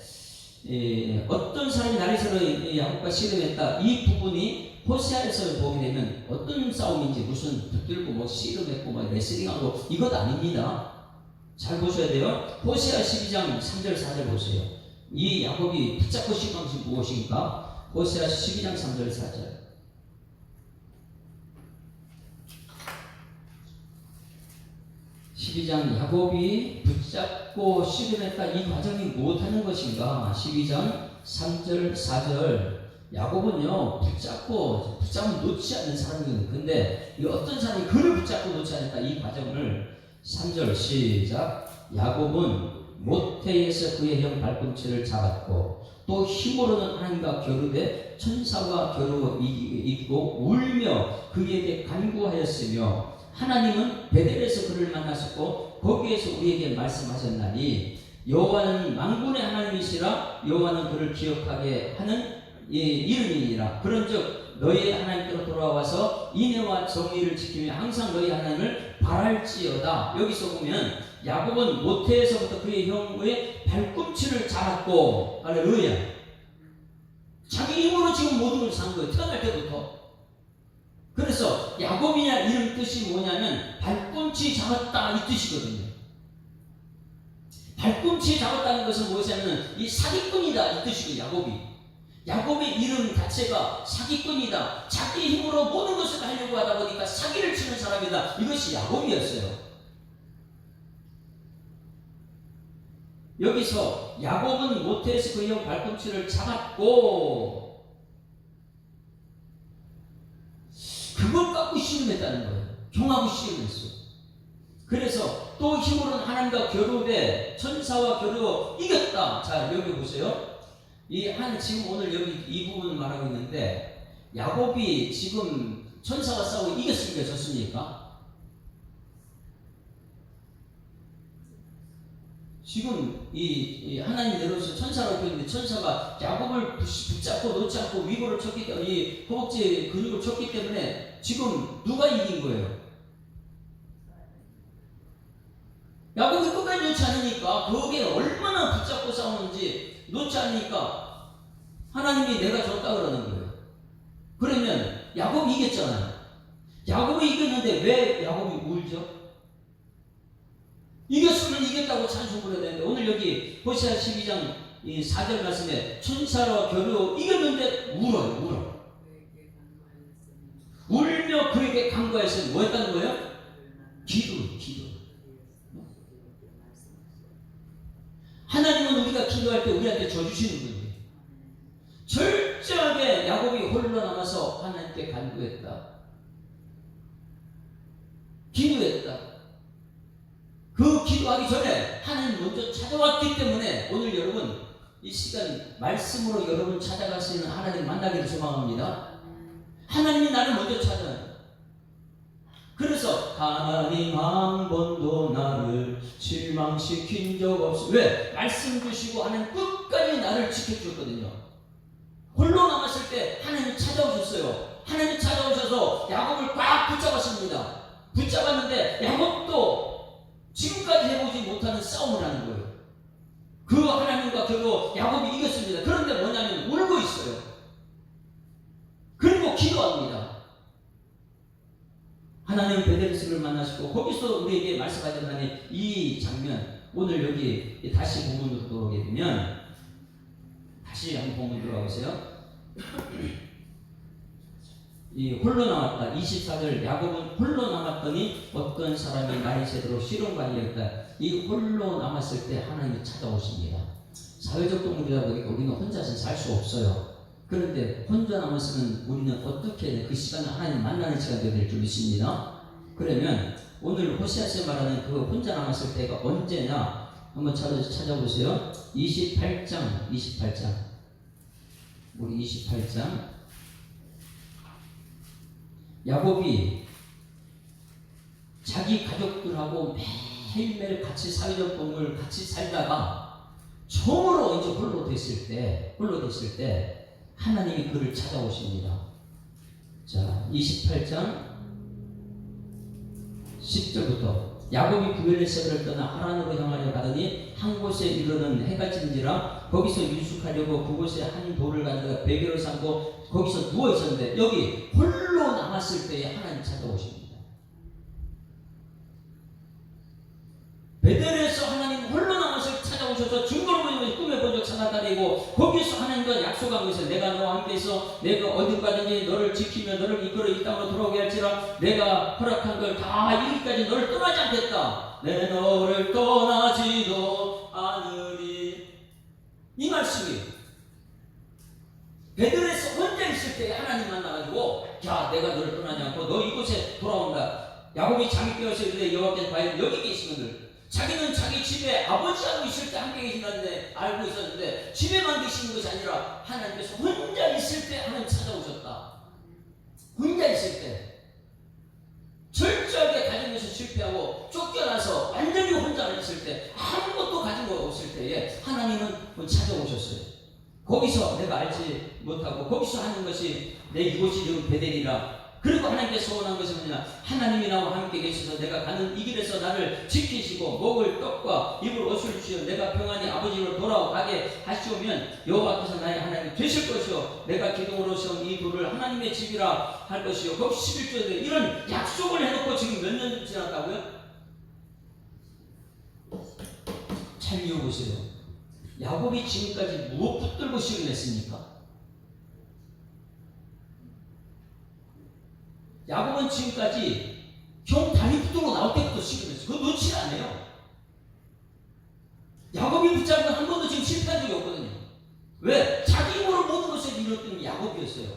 어떤 사람이 날이 새로 야곱과 씨름했다. 이 부분이 호세아에서 보게 되면 어떤 싸움인지, 무슨 붙들고 뭐 씨름했고 뭐 레슬링하고 이것 아닙니다. 잘 보셔야 돼요. 호세아 12장 3절 4절 보세요. 이 야곱이 붙잡고 씨름한 것이 무엇인가? 호세아 12장 3절 4절. 12장 야곱이 붙잡고 씨름했다. 이 과정이 무엇하는 것인가? 12장 3절 4절. 야곱은요, 붙잡으면 놓지 않는 사람이거든요. 근데 이 어떤 사람이 그를 붙잡고 놓지 않았다. 이 과정을 3절 시작. 야곱은 모태에서 그의 형 발꿈치를 잡았고 또 힘으로는 하나님과 겨루되 천사와 겨루 이기고 울며 그에게 간구하였으며 하나님은 베델에서 그를 만나셨고 거기에서 우리에게 말씀하셨나니 여호와는 만군의 하나님이시라. 여호와는 그를 기억하게 하는 이름이니라. 그런즉 너희의 하나님께로 돌아와서 인애와 정의를 지키며 항상 너희 하나님을 바랄지어다. 여기서 보면 야곱은 모태에서부터 그의 형의 발꿈치를 잡았고, 할렐루야, 자기 힘으로 지금 모든 걸 산 거예요. 태어날 때부터. 그래서 야곱이냐 이름 뜻이 뭐냐면 발꿈치 잡았다 이 뜻이거든요. 발꿈치 잡았다는 것은 무엇이냐면 이 사기꾼이다 이 뜻이고, 야곱의 이름 자체가 사기꾼이다. 자기 힘으로 모든 것을 하려고 하다 보니까 사기를 치는 사람이다. 이것이 야곱이었어요. 여기서 야곱은 모태에서 그의 형 발꿈치를 잡았고 그것 갖고 씨름했다는 거예요. 종하고 씨름했어. 그래서 또 힘으로는 하나님과 겨루되 천사와 겨루 이겼다. 자, 여기 보세요. 지금 오늘 여기 이 부분을 말하고 있는데, 야곱이 지금 천사와 싸우고 이겼습니까? 졌습니까? 지금 이 하나님 내려오셔서 천사라고 표현했는데, 천사가 야곱을 붙잡고 놓지 않고 위고를 쳤기 때문에, 이 허벅지 근육을 쳤기 때문에 지금 누가 이긴 거예요? 야곱이 끝까지 놓지 않으니까, 거기에 얼마나 붙잡고 싸우는지 놓지 않으니까 하나님이 내가 졌다 그러는 거예요. 그러면 야곱이 이겼잖아요. 야곱이 이겼는데 왜 야곱이 울죠? 이겼으면 이겼다고 찬송을 해야 되는데, 오늘 여기 호세아 12장 4절 말씀에 천사와 겨루 이겼는데 울어요. 울며 그에게 간구하였으니 뭐 했다는 거예요? 기도. 하나님은 우리가 기도할 때 우리한테 져주시는 분이에요. 철저하게 야곱이 홀로 남아서 하나님께 간구했다. 기도했다. 그 기도하기 전에 하나님 먼저 찾아왔기 때문에 오늘 여러분 이 시간 말씀으로 여러분 찾아갈 수 있는 하나님 만나기를 소망합니다. 하나님이 나를 먼저 찾아요. 그래서 하나님 한 번도 나를 실망시킨 적 없어. 왜? 말씀 주시고 하나님 끝까지 나를 지켜주었거든요. 홀로 남았을 때 하나님이 찾아오셨어요. 하나님이 찾아오셔서 야곱을 꽉 붙잡았습니다. 붙잡았는데 야곱도 지금까지 해보지 못하는 싸움을 하는 거예요. 그 하나님과 겨루 야곱이 이겼습니다. 그런데 뭐냐면 울고 있어요. 그리고 기도합니다. 하나님 베델에서를 만나시고 거기서 우리에게 말씀하셨다니, 이 장면 오늘 여기 다시 본문으로 돌아오게 되면, 다시 한번 본문 들어가보세요. 이 홀로 남았다. 24절 야곱은 홀로 남았더니 어떤 사람이 나이 새도록 실험관이었다. 이 홀로 남았을 때 하나님이 찾아오십니다. 사회적 동물이다 보니까 우리는 혼자서 살 수 없어요. 그런데 혼자 남았으면 우리는 어떻게 그 시간을 하나님 만나는 시간이 될 줄 믿습니다. 그러면 오늘 호세아서 말하는 그 혼자 남았을 때가 언제냐 한번 찾아보세요. 28장 우리 28장 야곱이 자기 가족들하고 매일매일 같이 사회적 동물 같이 살다가 처음으로 이제 홀로 됐을 때 하나님이 그를 찾아오십니다. 자, 28장 10절부터 야곱이 부엘세바를 떠나 하란으로 향하여 가더니 한 곳에 이르는 해가 진지라 거기서 유숙하려고 그곳에 한 돌을 가져다가 베개로 삼고 거기서 누워 있었는데, 여기 홀로 남았을 때에 하나님 찾아오십니다. 베델에서 하나님 홀로 남았을 때 찾아오셔서 증거로 보이는 꿈에 본적 찾아다니고 거기서 하나님과 약속한 것을, 내가 너와 함께해서 내가 어디 가든지 너를 지키며 너를 이끌어 이 땅으로 돌아오게 할지라 내가 허락한 걸 다 이기기까지 너를 떠나지 않겠다. 내 너를 떠나지도 않으리. 이 말씀이 베델에서 혼자 있을 때 하나님 만나가지고, 야, 내가 너를 떠나지 않고 너 이곳에 돌아온다. 야곱이 잠이 깨어서 이르되 여호와께서 과연 여기 계시거늘 자기는 자기 집에 아버지하고 있을 때 함께 계신다는데 알고 있었는데 집에만 계시는 것이 아니라 하나님께서 혼자 있을 때 하나님 찾아오셨다. 혼자 있을 때 철저하게 가정에서 실패하고 쫓겨나서 완전히 혼자 있을 때 아무것도 가지고 없을 때에 하나님은 찾아오셨어요. 거기서 내가 알지 못하고 거기서 하는 것이 내 이곳이 지금 베델이라. 그리고 하나님께서 소원한 것은 뭐냐? 하나님이 나와 함께 계셔서 내가 가는 이 길에서 나를 지키시고 먹을 떡과 입을 옷을 주시어 내가 평안히 아버지로 돌아가게 하시오면 여호와께서 나의 하나님이 되실 것이요 내가 기둥으로 세운 이 돌을 하나님의 집이라 할 것이요. 거기 11절에 이런 약속을 해놓고 지금 몇 년 지났다고요? 잘 이어보세요. 야곱이 지금까지 무엇 붙들고 시를 냈습니까? 야곱은 지금까지 형 다리 붙들고 나올 때부터 시름했어요. 그거 놓치지 않아요. 야곱이 붙잡은 건 한 번도 지금 실패한 적이 없거든요. 왜? 자기 힘으로 모든 것을 이뤘던 게 야곱이었어요.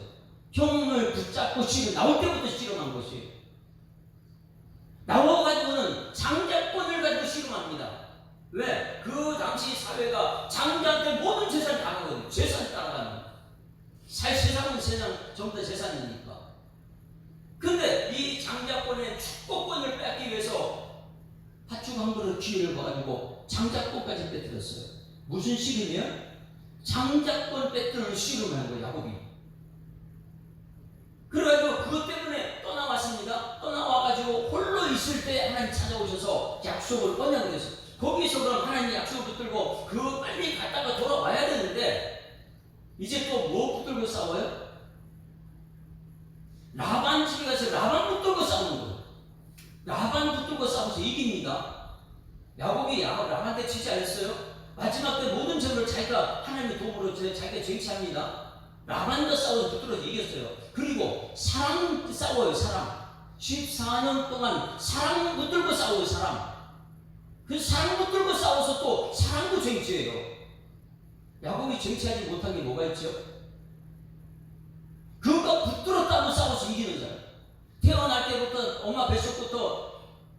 형을 붙잡고 나올 때부터 씨름한 것이에요. 나와가지고는 장자권을 가지고 씨름합니다. 왜? 그 당시 사회가 장자한테 모든 재산을 다 가거든요. 재산 따라가는. 세상은 세상 전부 다 재산이니까. 근데 이 장자권의 축복권을 뺏기 위해서 팥죽 한 그릇 기회를 봐가지고 장자권까지 뺏들었어요. 무슨 씨름이에요? 장자권 뺏드는 씨름을 한 거예요, 야곱이. 그래가지고 그것 때문에 떠나왔습니다. 떠나와가지고 홀로 있을 때 하나님 찾아오셔서 약속을 언약을 했어요. 거기서 그럼 하나님 약속을 붙들고 그 빨리 갔다가 돌아와야 되는데 이제 또 뭐 붙들고 싸워요? 라반 집에 가서 라반 붙들고 싸우는 거예요. 라반 붙들고 싸워서 이깁니다. 야곱이 라반한테 지지 않았어요. 마지막 때 모든 점을 자기가 하나님의 도움으로 자기가 쟁취합니다. 라반과 싸워서 붙들어서 이겼어요. 그리고 사람 싸워요. 사람 14년 동안 사람 붙들고 싸워요. 사람. 그 사람 붙들고 싸워서 또 사람도 쟁취해요. 야곱이 쟁취하지 못한 게 뭐가 있죠? 그가 붙들었다고 싸워서 이기는 사람. 태어날 때부터 엄마 뱃속부터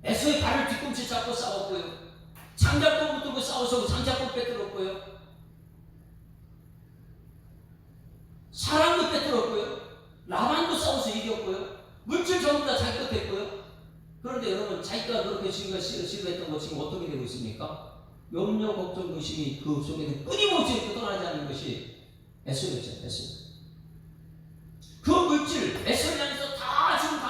에서의 발을 뒤꿈치 잡고 싸웠고요. 장자권 붙들고 싸워서 장자권 뺏들었고요. 사람도 뺏들었고요. 라반도 싸워서 이겼고요. 물질 전부 다 자기 것 했고요. 그런데 여러분 자기가 그렇게 지금까지 시도했던 것 지금 어떻게 되고 있습니까? 염려, 걱정, 의심이 그 속에는 끊임없이 떠나지 않는 것이 에서였죠. 에서. 그 물질 에서를 향해서 다 지금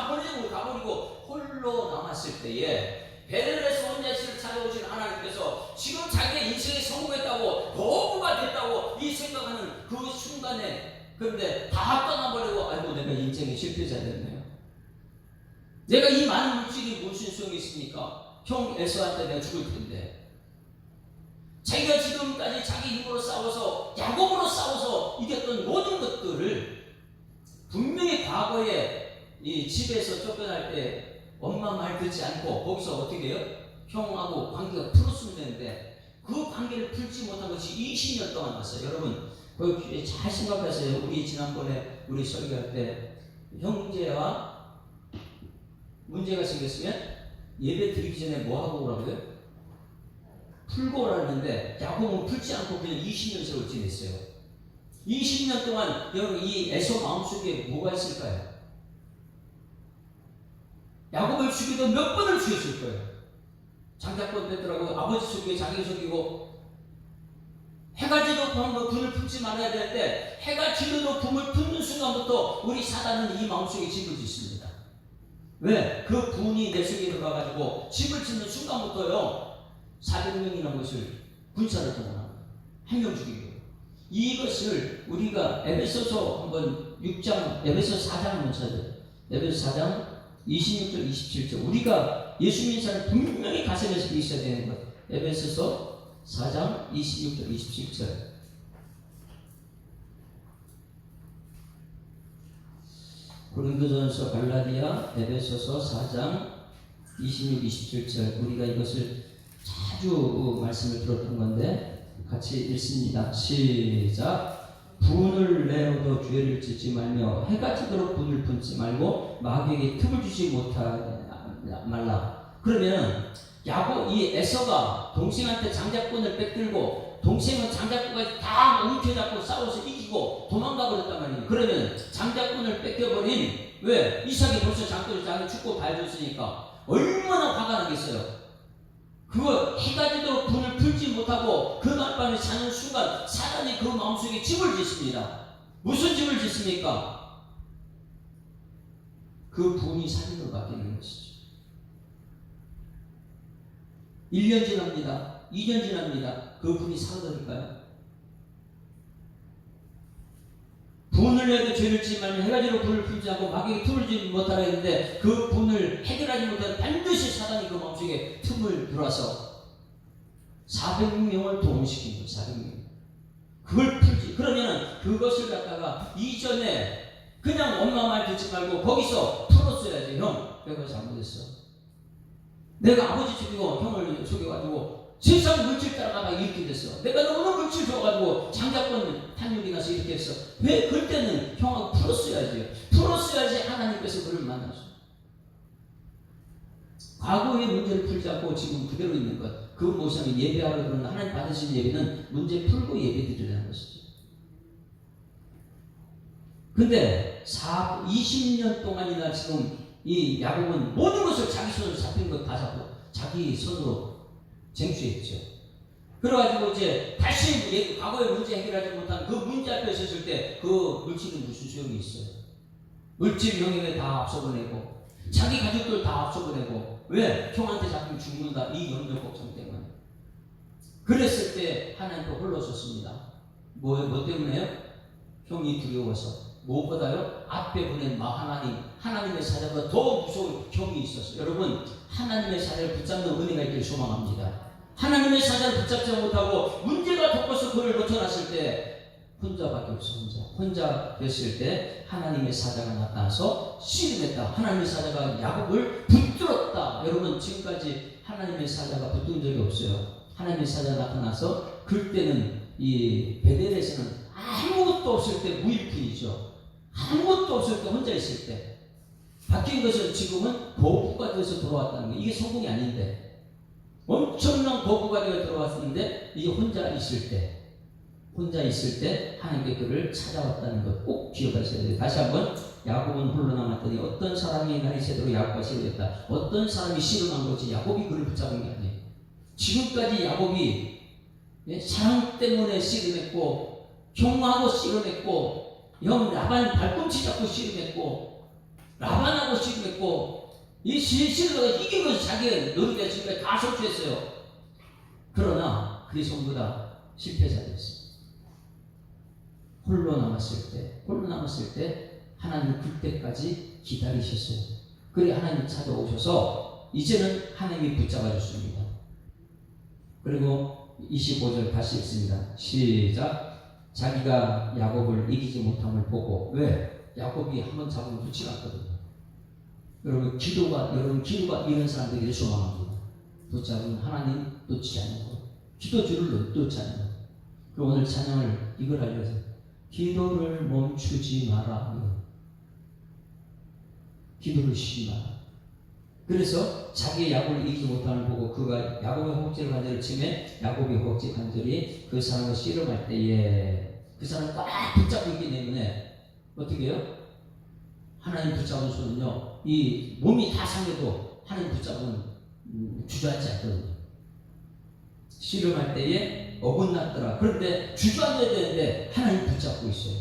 가버리고 홀로 남았을 때에 베델에서 혼자 씨를 찾아오신 하나님께서 지금 자기의 인생에 성공했다고 거부가 됐다고 이 생각하는 그 순간에 그런데 다 떠나버리고 아이고 내가 인생의 실패자 됐네요. 내가 이 많은 물질이 무슨 소용이 있습니까? 형 에서한테 내가 죽을 텐데 자기가 지금까지 자기 힘으로 싸워서 야곱으로 싸워서 이겼던 모든 것들을 분명히 과거에 이 집에서 쫓겨날 때 엄마 말 듣지 않고 거기서 어떻게 해요? 형하고 관계가 풀었으면 되는데 그 관계를 풀지 못한 것이 20년 동안 왔어요. 여러분 그 잘 생각하세요. 우리 지난번에 우리 설교할 때 형제와 문제가 생겼으면 예배 드리기 전에 뭐 하고 오라고요? 풀고 오라는데 야곱은 풀지 않고 그냥 20년 세월 지냈어요. 20년 동안 여러분 이 에서 마음속에 뭐가 있을까요? 야곱을 죽이던 몇 번을 죽였을 거예요. 장자권 뺐더라고. 아버지 속이고 자기 속이고 해가 지도 한번 분을 품지 말아야 되는데 해가 지도 분을 품는 순간부터 우리 사단은 이 마음속에 집을 짓습니다. 왜? 그 분이 내 속에 들어가가지고 집을 짓는 순간부터요 400명이라는 것을 군사를 동원합니다. 한 명 죽이고 이것을 우리가 에베소서 한번 6장, 에베소 4장 한번 찾아요. 에베소 4장 26절, 27절. 우리가 예수 믿는 사람 분명히 가슴에서 있어야 되는 것. 에베소서 4장 26절, 27절. 고린도전서, 갈라디아, 에베소서 4장 26, 27절. 우리가 이것을 자주 말씀을 들었던 건데 같이 읽습니다. 시작. 분을 내어도 죄를 짓지 말며 해가 지도록 분을 품지 말고 마귀에게 틈을 주지 못하게 말라. 그러면 이 에서가 동생한테 장자권을 뺏들고 동생은 장자권까지 다 움켜잡고 싸워서 이기고 도망가 버렸단 말이에요. 그러면 장자권을 뺏겨버린 왜? 이삭이 벌써 장자권을 자기 축복 다 해줬으니까 얼마나 화가 나겠어요. 그거 해가 지도록 분을 풀지 못하고 그날 밤에 사는 순간 사단이 그 마음속에 집을 짓습니다. 무슨 집을 짓습니까? 그 분이 살인으로 바뀌는 것이죠. 1년 지납니다. 2년 지납니다. 그 분이 사라질까요? 분을 내도 죄를 지만 해가지고 분을 풀지 않고 마귀에게 틈을 주지 못하라 했는데 그 분을 해결하지 못하면 반드시 사단이 그 마음속에 틈을 들어와서 400명을 동원시킨 거예요. 400명. 그걸 풀지. 그러면 그것을 갖다가 이전에 그냥 엄마 말 듣지 말고 거기서 풀었어야지. 형, 내가 잘못했어. 내가 아버지 죽이고 형을 속여가지고 세상 물질 따라가다가 이렇게 됐어. 내가 너무 물질 줘가지고 장자권 탐욕이 나서 이렇게 했어. 왜 그때는 형하고 풀었어야지. 풀었어야지 하나님께서 그를 만나서. 과거의 문제를 풀지 않고 지금 그대로 있는 것. 그 모습이 예배하러 그러는 하나님 받으신 예배는 문제 풀고 예배 드리라는 것이죠. 근데 20년 동안이나 지금 이 야곱은 모든 것을 자기 손으로 잡힌 것 다 잡고 자기 손으로 쟁취했죠. 그래가지고 이제 다시 과거의 문제 해결하지 못한 그 문제 앞에 섰을 때 그 물질은 무슨 소용이 있어요? 물질 명예를 다 앞서보내고 자기 가족들 다 앞서보내고 왜? 형한테 잡히면 죽는다 이 염려 걱정 때문에. 그랬을 때 하나님도 홀로 섰습니다. 뭐 때문에요? 형이 두려워서. 무엇보다요? 앞에 보낸 하나님의 사자보다 더 무서운 형이 있었어요. 여러분, 하나님의 사자를 붙잡는 은혜가 있길 소망합니다. 하나님의 사자를 붙잡지 못하고 문제가 덮어서 그를 놓쳐놨을 때 혼자밖에 없어. 혼자 됐을 때 하나님의 사자가 나타나서 씨름했다. 하나님의 사자가 야곱을 붙들었다. 여러분, 지금까지 하나님의 사자가 붙든 적이 없어요. 하나님의 사자가 나타나서 그때는 이 베델에서는 아무것도 없을 때 무일푼이죠. 아무것도 없을 때 혼자 있을 때. 바뀐 것은 지금은 거부가 돼서 돌아왔다는 거예요. 이게 성공이 아닌데 엄청난 거부가 되어 들어왔는데 이제 혼자 있을 때 하나님께 그를 찾아왔다는 것 꼭 기억하셔야 돼요. 다시 한번 야곱은 홀로 남았더니 어떤 사람이 날이 새도록 야곱과 씨름했다. 어떤 사람이 씨름한 거지 야곱이 그를 붙잡은 게 아니에요. 지금까지 야곱이 사랑 때문에 씨름했고 형하고 씨름했고 형 라반 발꿈치 잡고 씨름했고 라반하고 씨름했고 이 씨름하다가 이긴 것이 자기의 노력이 지금까지 다 성취했어요. 그러나 그게 전부 다 실패자였어요. 홀로 남았을 때 하나님 그때까지 기다리셨어요. 그래 하나님 찾아오셔서 이제는 하나님이 붙잡아 줬습니다. 그리고 25절 다시 읽습니다. 시작. 자기가 야곱을 이기지 못함을 보고 왜? 야곱이 한번 잡으면 놓지 않거든요. 여러분 기도가 이런 사람들이 소망합니다. 붙잡은 하나님 놓지 않는 것. 기도줄을 놓지 않는 것. 그럼 오늘 찬양을 이걸 알려서 기도를 멈추지 마라. 기도를 쉬지 마라. 그래서 자기의 야곱을 이기지 못함을 보고 그가 야곱의 허벅지를 간절히 치매 야곱이 허벅지 간절히 그 사람을 씨름할 때에 그 사람을 딱 붙잡고 있기 때문에 어떻게 해요? 하나님 붙잡은 손은요 이 몸이 다 상해도 하나님 붙잡은 주저앉지 않거든요. 씨름할 때에 어긋났더라. 그런데 주저앉아야 되는데 하나님 붙잡고 있어요.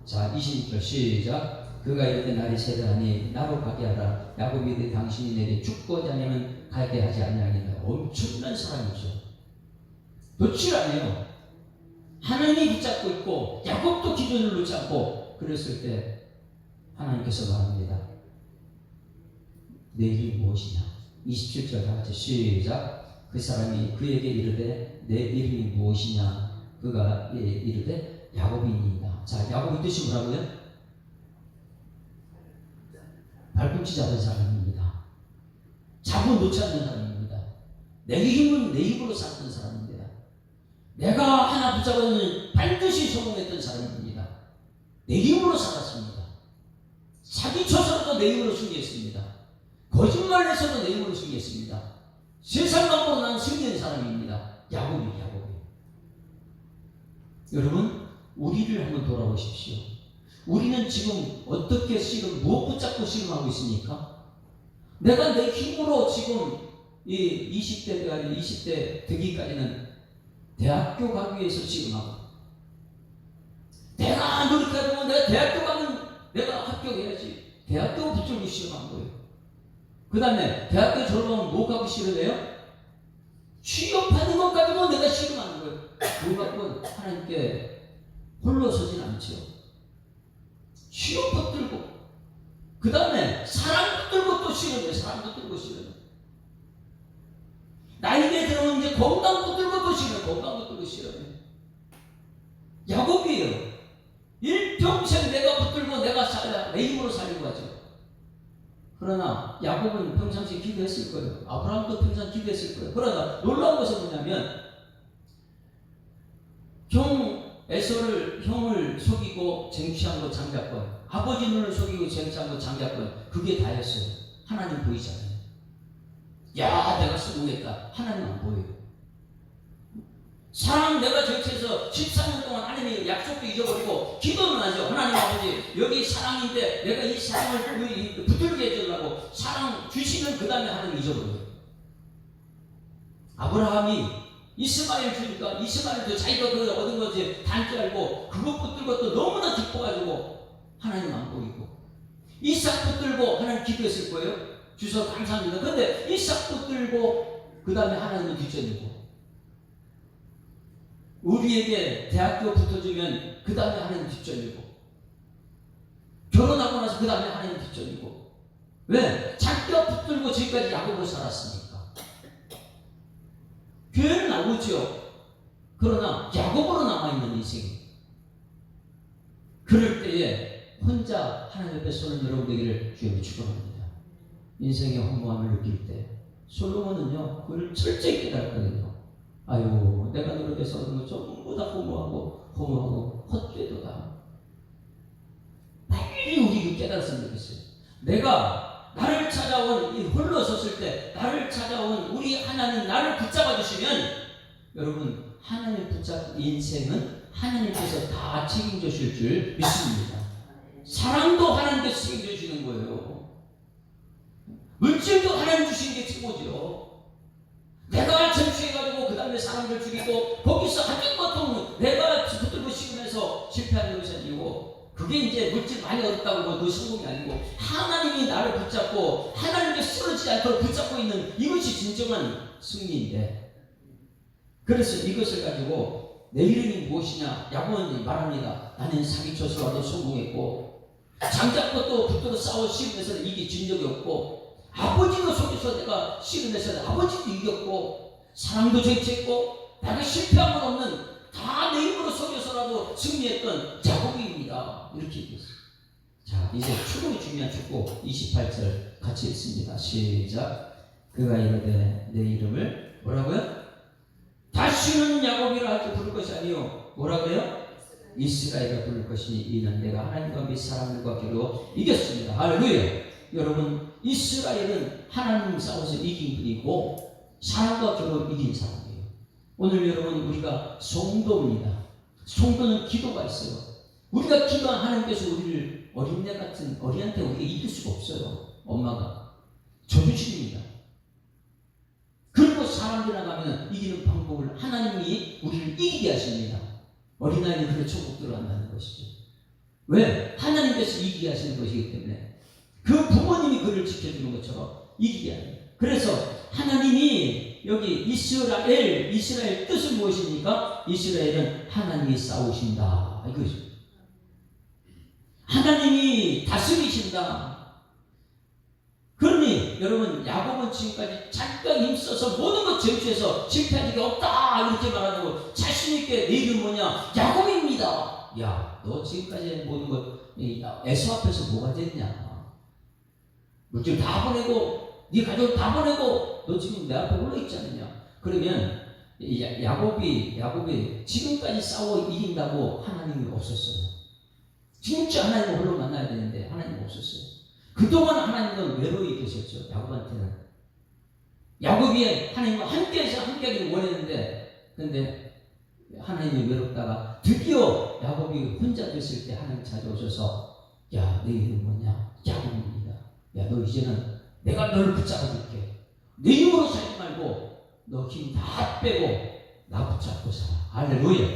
자 26절 시작. 그가 이르되 날이 새더니 나로 가게 하라. 야곱이 이르되 당신이 내게 죽고자 하면 가게 하지 아니하니라. 엄청난 사람이죠. 놓칠 아니에요. 하나님이 붙잡고 있고 야곱도 기준을 놓지 않고 그랬을 때 하나님께서 말합니다. 내 이름이 무엇이냐? 27절 다 같이 시작. 그 사람이 그에게 이르되 내 이름이 무엇이냐? 그가 이르되 야곱이니이다. 자, 야곱의 뜻이 뭐라고요? 발꿈치 잡은 사람입니다. 잡고 놓지 않는 사람입니다. 내 힘은 내 힘으로 살았던 사람입니다. 내가 하나 붙잡으면 반드시 성공했던 사람입니다. 내 힘으로 살았습니다. 자기 처서도 내 힘으로 승리했습니다. 거짓말해서도 내 힘으로 승리했습니다. 세상 방법으로 나는 승리한 사람입니다. 야곱이. 여러분, 우리를 한번 돌아보십시오. 우리는 지금 어떻게 씨름, 무엇 붙잡고 씨름하고 있습니까? 내가 내 힘으로 지금 이 20대가 아닌 20대 되기까지는 대학교 가기 위해서 씨름하고, 내가 노력하고 내가 대학교 가면 내가 합격해야지. 대학교 붙잡고 씨름한 거예요. 그 다음에 대학교 졸업하면 뭐 가고 씨름해요? 취업하는 것 가지고 내가 씨름하는 거예요. 그거 갖고는 하나님께 홀로 서진 않죠. 취업 붙들고, 그 다음에 사랑 붙들고 또 씨름해. 사랑 붙들고 씨름해. 나이에 들어오면 이제 건강 붙들고 또 씨름해. 건강 붙들고 씨름해. 야곱이에요. 일평생 내가 붙들고 내가 살아, 내 힘으로 살려고 하죠. 그러나 야곱은 평상시에 기도했을 거예요. 아브라함도 평상 기도했을 거예요. 그러나 놀라운 것은 뭐냐면, 형 에서를 형을 속이고 쟁취한 거 장자권, 아버지 눈을 속이고 쟁취한 거 장자권, 그게 다였어요. 하나님 보이잖아요. 야, 내가 성공했다. 하나님 안 보여요. 사랑 내가 쟁취해서 14년 동안 하나님의 약속도 잊어버리고 기도는 하죠. 하나님 아버지, 여기 사랑인데 내가 이 사랑을 붙들게 해주려고 사랑 주시면 그 다음에 하나님 잊어버려요. 아브라함이 이스마엘 주니까 이스마엘도 자기가 그 얻은 것을 단지 알고 그것 붙들고 또 너무나 기뻐가지고 하나님 안 보이고, 이삭 붙들고 하나님 기도했을 거예요. 주셔서 감사합니다. 근데 이삭 붙들고 그 다음에 하나님은 뒷전이고, 우리에게 대학교 붙어주면 그 다음에 하나님 뒷전이고, 결혼하고 나서 그 다음에 하나님 뒷전이고. 왜? 자기가 붙들고 지금까지 야곱으로 살았으니까. 교회는 나오죠. 그러나 야곱으로 남아있는 인생, 그럴 때에 혼자 하나님 앞에 손을 들어오기를 주님이 축원합니다. 인생의 허무함을 느낄 때 솔로몬은요, 그를 철저히 깨달았거든요. 아유, 내가 노력해서 얻은 거 전부 다 허무하고 헛되도다. 빨리 우리 깨달았으면 좋겠어요. 내가 나를 찾아온, 이 홀로 섰을 때 나를 찾아온 우리 하나님, 나를 붙잡아 주시면, 여러분, 하나님 붙잡은 인생은 하나님께서 다 책임져 주실 줄 믿습니다. 사랑도 하나님께서 책임져 주시는 거예요. 물질도 하나님 주시는 게 최고죠. 내가 쟁취해가지고 그 다음에 사람들 죽이고 거기서 한쪽 보통 내가 붙들고 씹으면서 실패하는 것이 아니고, 그게 이제 물질 많이 얻었다고 그 성공이 아니고, 하나님이 나를 붙잡고 하나님께 쓰러지지 않도록 붙잡고 있는 이것이 진정한 승리인데, 그래서 이것을 가지고 내 이름이 무엇이냐, 야곱은 말합니다. 나는 사기쳐서라도 성공했고, 장잡고 또 붙들어 싸워 씹으면서 이게 진 적이 없고, 아버지도 속에서 내가 씨름해서 아버지도 이겼고, 사랑도 쟁취했고, 내가 실패한 건 없는, 다 내 힘으로 속여서라도 승리했던 야곱입니다. 이렇게 얘기했어요. 자, 이제 축복이 중요한 축복 28절 같이 읽습니다. 시작. 그가 이르되 내 이름을 뭐라고요? 다시는 야곱이라 할때 부를 것이 아니요, 뭐라고요? 이스라엘이라 부를 것이니 이는 내가 하나님과 및 사람들과 겨루 이겼습니다. 할렐루야. 여러분, 이스라엘은 하나님 싸워서 이긴 분이고 사람과 겨루 이긴 사람이에요. 오늘 여러분, 우리가 성도입니다. 성도는 기도가 있어요. 우리가 기도한 하나님께서 우리를 어린애 같은 어린한테 우리가 이길 수가 없어요. 엄마가 저주십니다. 그리고 사람들 나가면 이기는 방법을 하나님이 우리를 이기게 하십니다. 어린아이는 그래 천국 들어간다는 것이죠. 왜? 하나님께서 이기게 하시는 것이기 때문에. 그 부모님이 그를 지켜주는 것처럼 이기게 합니다. 그래서 하나님이 여기 이스라엘 뜻은 무엇입니까? 이스라엘은 하나님이 싸우신다, 이거죠. 하나님이 다스리신다. 그러니 여러분, 야곱은 지금까지 자기가 힘써서 모든 것 쟁취해서 실패한 적이 없다 이렇게 말하고 자신 있게 내 이름 뭐냐? 야곱입니다. 야, 너 지금까지 모든 것 에서 앞에서 뭐가 됐냐? 물질 다 보내고 네 가족 다 보내고 너 지금 내 앞에 올라있지 않느냐? 그러면 야곱이 지금까지 싸워 이긴다고 하나님이 없었어요. 진짜 하나님을 홀로 만나야 되는데 하나님이 없었어요. 그동안 하나님은 외로이 계셨죠. 야곱한테는. 야곱이 하나님과 함께해서 함께하기를 원했는데, 근데 하나님이 외롭다가 드디어 야곱이 혼자 됐을 때 하나님 찾아오셔서, 야, 내 이름 뭐냐? 야곱입니다. 야, 너 이제는 내가 너를 붙잡아줄게. 내 힘으로 살지 말고 너 힘 다 빼고 나 붙잡고 살아. 할렐루야.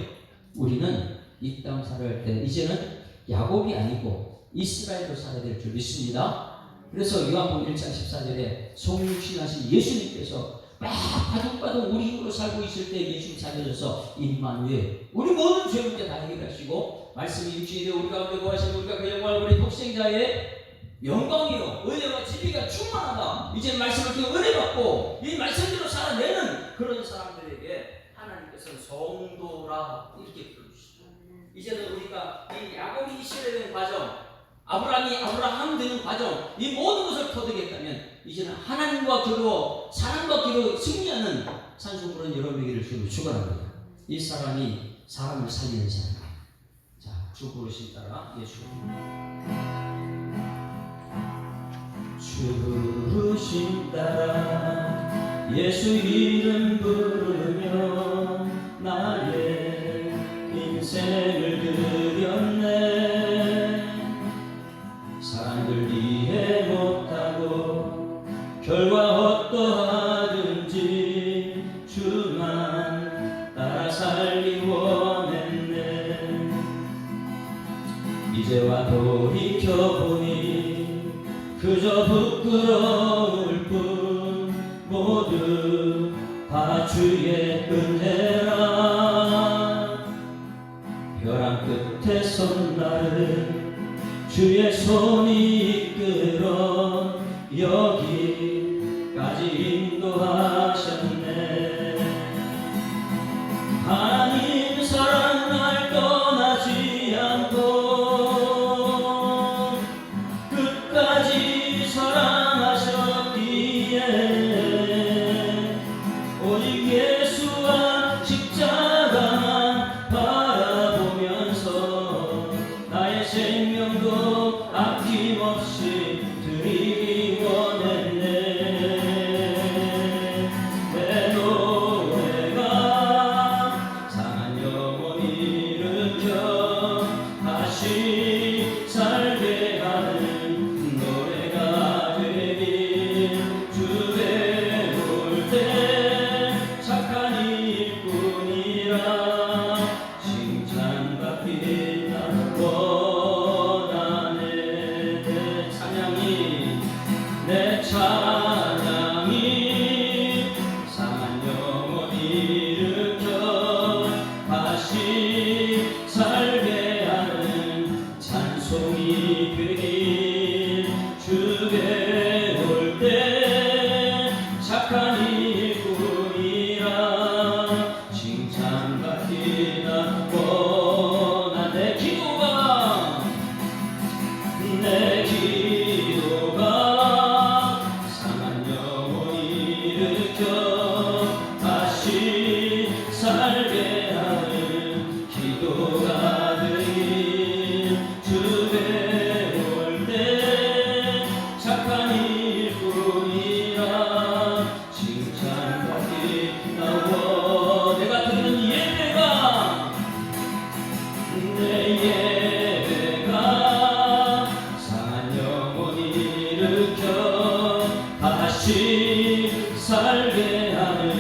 우리는 이 땅 살아갈 때 이제는 야곱이 아니고 이스라엘로 살아야 될 줄 믿습니다. 그래서 요한복음 1장 14절에 성육신하신 예수님께서 막 바둥바둥 우리 힘으로 살고 있을 때 예수님 찾아줘서 임마누엘, 우리 모든 죄 문제 다 해결하시고 말씀이 육신이 되어 우리 가운데 거하시고 우리가 그 영광을 우리 독생자의 영광이요 은혜와 진리가 충만하다. 이제 말씀을 통해 은혜 받고 이 말씀대로 살아내는 그런 사람들에게 하나님께서는 성도라 이렇게 부르시죠. 이제는 우리가 이 야곱이 이스라엘 되는 과정, 아브라함이 아브라함 되는 과정, 이 모든 것을 터득했다면 이제는 하나님과 교로 사람과 교로 승리하는 산수물은 여러분에게를 주로 축원합니다. 이 사람이 사람을 살리는 사람이에요. 자, 주 부르심 따라 예수. 주 부르심 따라 예수 이름 부르며 나의 인생을 드렸네. 사람들 이해 못하고 결과 어떠하든지 주만 따라 살기 원했네. 이제와 돌이켜보니 그저 부끄러울 뿐 모두 다 주의 은혜라. 벼랑 끝에 선 나를 주의 손이 이끌어 여기까지 인도하셨네. 하나님 사랑 날 떠나지 않고 끝까지 사랑하셨기에 오직 예수와 십자가만 바라보면서 나의 생명도 아낌없이 드리기 원했네. 내 노래가 상한 영혼 일으켜 다시 살게 하는 노래가 되길. 주에 올 때 착한 일뿐이라 칭찬받기 난 원하네. 내 찬양이 상한 영혼 일으켜 다시 살게 하는 찬송이 되길. 주에 올 때 착한 일뿐이라 칭찬받기 난 원하네. 내 기도가 상한 영혼 일으켜 다시 살게 하는 기도가 되길. 주에 올 때 착한 일뿐이라 칭찬받기 나워. 내가 드리는 예배가 내 예배가 상한 영혼 일으켜 다시 살게 하는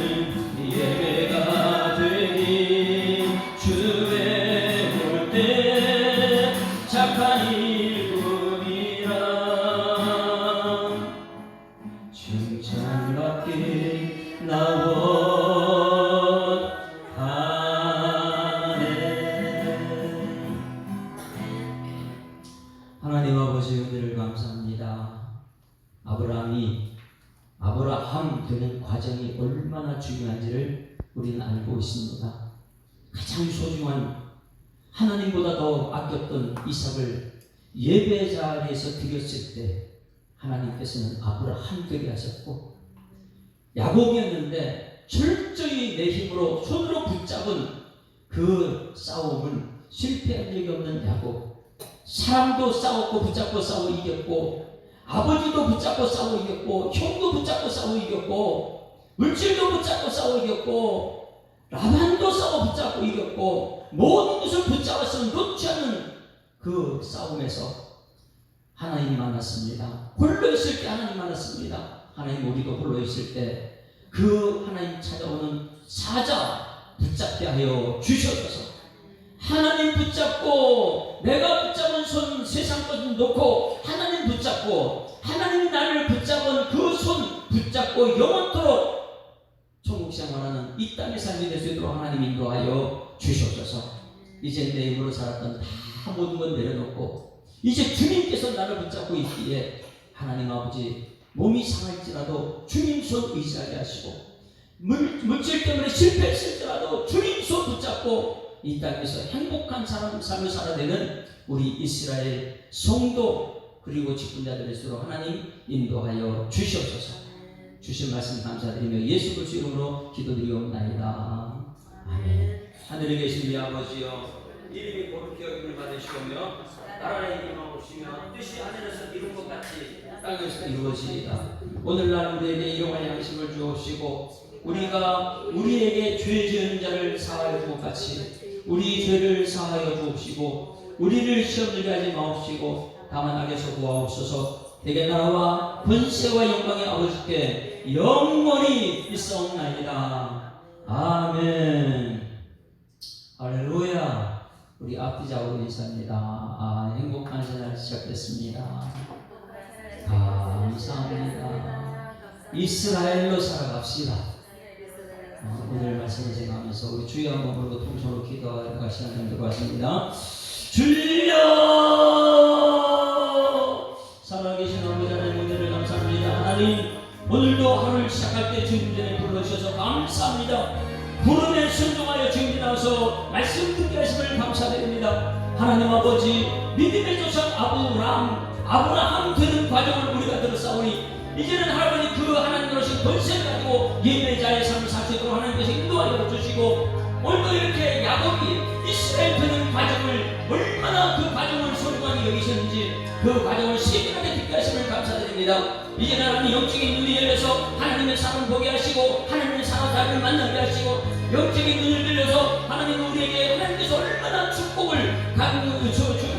예배가 되니. 주에 올 때 착한 일뿐이라 칭찬받기 나원하네. 하나님 아버지 은혜를 감사합니다. 아브라함이 아브라함 되는 과정이 얼마나 중요한지를 우리는 알고 있습니다. 가장 소중한 하나님보다 더 아꼈던 이삭을 예배 자리에서 드렸을 때 하나님께서는 아브라함 되게 하셨고, 야곱이었는데 철저히 내 힘으로 손으로 붙잡은 그 싸움은 실패한 적이 없는 야곱. 사람도 싸웠고 붙잡고 싸워 이겼고 아버지도 붙잡고 싸워 이겼고, 형도 붙잡고 싸워 이겼고, 물질도 붙잡고 싸워 이겼고, 라반도 싸워 붙잡고 이겼고, 모든 것을 붙잡았으면 놓지 않는 그 싸움에서 하나님이 만났습니다. 홀로 있을 때 하나님 만났습니다. 하나님, 우리도 홀로 있을 때 그 하나님 찾아오는 사자 붙잡게 하여 주셔서 하나님 붙잡고, 내가 붙잡은 손 세상 것은 놓고 하나님 붙잡고, 하나님이 나를 붙잡은 그 손 붙잡고 영원토록 천국 생활하는 이 땅의 삶이 될 수 있도록 하나님 인도하여 주시옵소서. 이제 내 힘으로 살았던 다 모든 건 내려놓고 이제 주님께서 나를 붙잡고 있기에 하나님 아버지, 몸이 상할지라도 주님 손 의지하게 하시고, 물질 때문에 실패했을지라도 주님 손 붙잡고 이 땅에서 행복한 삶을 살아내는 우리 이스라엘 성도 그리고 직분자들일수록 하나님 인도하여 주시옵소서. 주신 말씀 감사드리며 예수 그리스도 이름으로 기도드리옵나이다. 아멘. 하늘에 계신 우리 아버지여, 이름이 거룩히 여김을 받으시오며 나라의 이름을 오시며 뜻이 하늘에서 이룬 것 같이 땅에서 이루어지이다. 오늘날 우리에게 일용할 양식을 주옵시고, 우리가 우리에게 죄 지은 자를 사하여 준 것 같이 우리 죄를 사하여 주옵시고, 우리를 시험 들게 하지 마옵시고 다만 악에서 구하옵소서. 내게 나라와 권세와 영광의 아버지께 영원히 있사옵나이다. 아멘. 할렐루야. 우리 앞뒤좌우로 인사합니다. 행복한 세상 시작됐습니다. 감사합니다. 이스라엘로 살아갑시다. 오늘 말씀을 제가하면서 우리 주여 한번 부르고 통성으로 기도하는 시간 들어가십니다. 주여, 살아계신 아버지 하나님, 은혜를 감사합니다. 하나님, 오늘도 하루를 시작할 때 주님 전에 불러주셔서 감사합니다. 부름에 순종하여 주님 나와서 말씀 듣게 하심을 감사드립니다. 하나님 아버지, 믿음의 조상 아브라함 되는 과정을 우리가 들었사오니 이제는 하나님 그 하나님 오신 권세를 가지고 예배자의 삶을 살 수 있도록 하나님께서 인도하여 주시고, 오늘도 이렇게 야곱이 이스라엘 되는 과정을 얼마나 그 과정을 소중하게 여기셨는지 그 과정을 시원하게 듣게 하심을 감사드립니다. 이제는 하나님 영적인 눈이 열려서 하나님의 사랑을 보게 하시고, 하나님의 사랑을 만나게 하시고, 영적인 눈을 들려서 하나님 우리에게 하나님께서 얼마나 축복을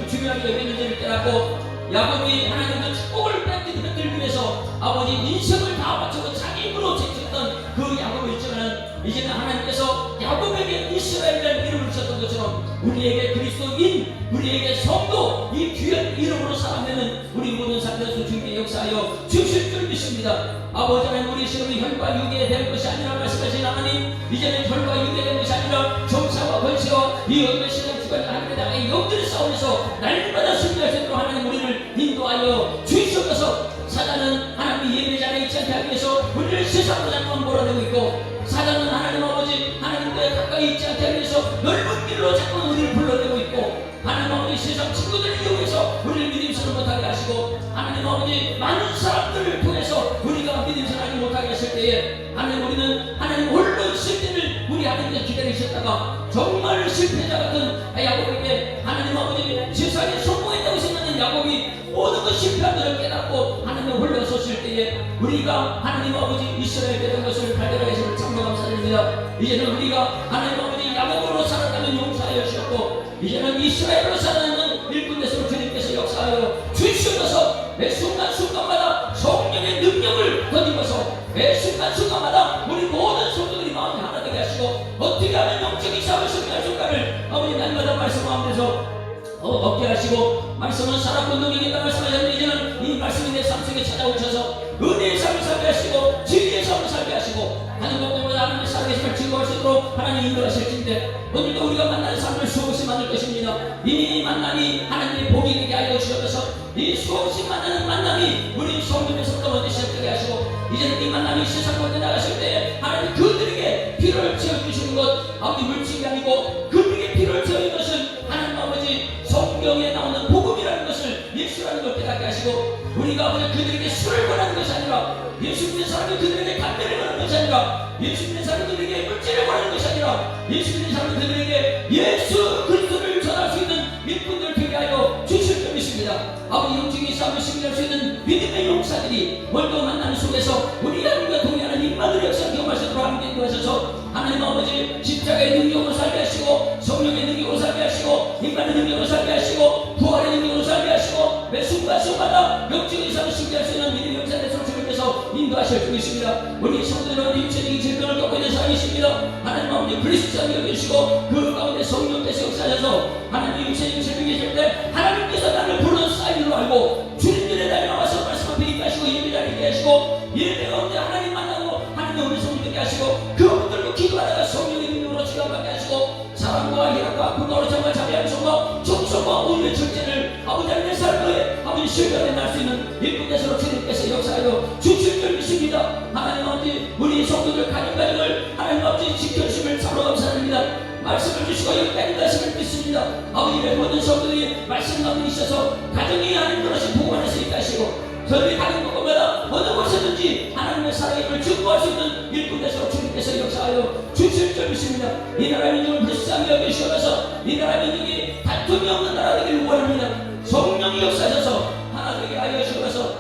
중요하게 여겼는지를 깨닫고, 야곱이 하나님의 축복을 뺏기 위해서 아버지 인생을 다 바치고 자기 힘으로 지켰던 그 야곱이 있지만, 이제는 하나님께서 야곱에게 이스라엘이라는 이름을 주셨던 것처럼 우리에게 그리스도인, 우리에게 성도, 이 귀한 이름으로 살아내는 우리 모든 사람들에서 주님께 역사하여 주실 줄 믿습니다. 아버지 하나님, 우리 시험이 혈과 육에 될 것이 아니라 말씀하신 하나님, 이제는 혈과 육에 될 것이 아니라 정사와 권세와 이 어떤 시간 주간 하늘에다가 영들의 싸움에서 날마다 승리할 수 있도록 하나님 우리를 인도하여 주시옵소서. 사단은 하나님 예배자에 있지 않게 하기 위해서 우리를 세상보다만 몰아내고 있고, 사단은 하나님 아버지 하나님과에 가까이 있지 않게 하기 위해서 넓은 길로 자꾸 우리를 불러내고 있고, 하나님 아버지 세상 친구들을 이용해서 우리를 믿음처럼 못하게 하시고, 하나님 아버지 많은 사람들을 통해서 우리가 믿음처럼 하지 못하게 하실 때에 하나님, 우리는 하나님 홀로 있을 때를 우리 하나님께서 기다리셨다가 정말 실패자 같은 야곱에게 하나님 아버지 세상에 성공했다고 생각하는 야곱이 모든 것 실패한 것을 깨닫고 하나님 홀로 섰을 때에 우리가 하나님 아버지 이스라엘 되는 것을 발견하게 하심을 참으로 감사드립니다. 이제는 우리가 하나님 아버지 야곱으로 살아가는 용사하여 주셨고, 이제는 이스라엘로 살아가는 일꾼에서 주님께서 역사하여 주시옵소서. 매 순간순간마다 성령의 능력을 거듭어서 매 순간순간마다 우리 모든 성도들이 마음이 하나 되게 하시고, 어떻게 하면 영적인 삶을 승리할 수 있을까를 아버지 날마다 말씀하면서 얻게 하시고, 말씀은 살았고 능력이다 말씀하셨는데 이제는 이 말씀이 내 삶 속에 찾아오셔서 은혜의 삶을 살게 하시고 진리의 삶을 살게 하시고, 하는 것보다 하나님의 살아계심을 증거할 수 있도록 하나님 인도하실 텐데, 오늘도 우리가 만나는 삶을 수없이 만들 것입니다. 이미 만남이 하나님의 복이 되게 하여 주셔서 이 수없이 만나는 만남이 우리 성도에서부터 먼저 시작되게 하시고, 이제는 이 만남이 세상 가운데 나가실 때 하나님 그들에게 피를 채워주시는 것 아버지 물질이 아니고, 그들에게 피를 채우는 것은 하나님 아버지 성경에 나오는 복음이라는 것을, 예수라는 걸 깨닫게 하시고, 우리가 아버지 그들에게 술을 권하는 것이 아니라, 예수 믿는 사람이 그들에게 담배를 권하는 것이 아니라, 예수 믿는 사람이 그들에게 물질을 권하는 것이 아니라, 예수 믿는 사람이 그들에게 예수 그리스도를 전할 수 있는 일꾼들 되게 하여 주실 줄 믿습니다. 아버지 영적인 시간을 승리할 수 있는 믿음의 용사들이 멀도 만나는 속에서 우리 하나님과 동행하는 임마누엘 역사 경험하시도록 하나님 도와주셔서 하나님 아버지 십자가의 능력으로 살게 하시고 성령의 능력으로 살게 하시고 임마누엘 능력으로 살게 하시고 부활의 능력으로 살게 하시고 매 순간순간마다 역적인 삶을 승리할 수 있는 믿음의 용사들의 주님께서 인도하실 분이십니다. 우리 성도들은 육체적인 질병을 겪고 있는 사람이십니다. 하나님 아버지 그리스도를 여기시고 그 가운데 성령께서 역사하셔서 하나님 육체적인 질병이 있을 때 하나님께서 나를 부르는 사인으로 알고 주님들의 날에 나와서 말씀 앞에 임하시고 예배를 드리게 하시고 예배 가운데 하나님 만나고 하나님의 은혜 성령되게 하시고 그분들로 기도하다가 성령의 능력으로 치료받게 하시고 사랑과 희락과 아픔과 정말 자비한 성과 정성과 오늘의 절제를 아버지 하나님의 삶에 아버지 실현해 날 수 있는 일꾼에서 주님께서 역사하여 주실 줄 믿습니다. 하나님 아버지 우리 성도들 가정을 하나님 아버지 지켜주심을 참으로 감사합니다. 말씀을 주시고 여기까지 가심을 믿습니다. 아버지의 모든 성도들이 말씀 가운데 있어서 가정이 하나님 그릇이 보고 안에서 있게 하시고 저희들이 가는 곳마다 어느 곳에든지 하나님의 사랑을 증거할 수 있는 일꾼에서 주님께서 역사하여 주실 줄 믿습니다. 이 나라 민족을 불쌍히 여기시면서 이 나라 민족이 다툼이 없는 나라 되기를 원합니다. 성령이 역사하셔서 하나 되게 하여 주셔서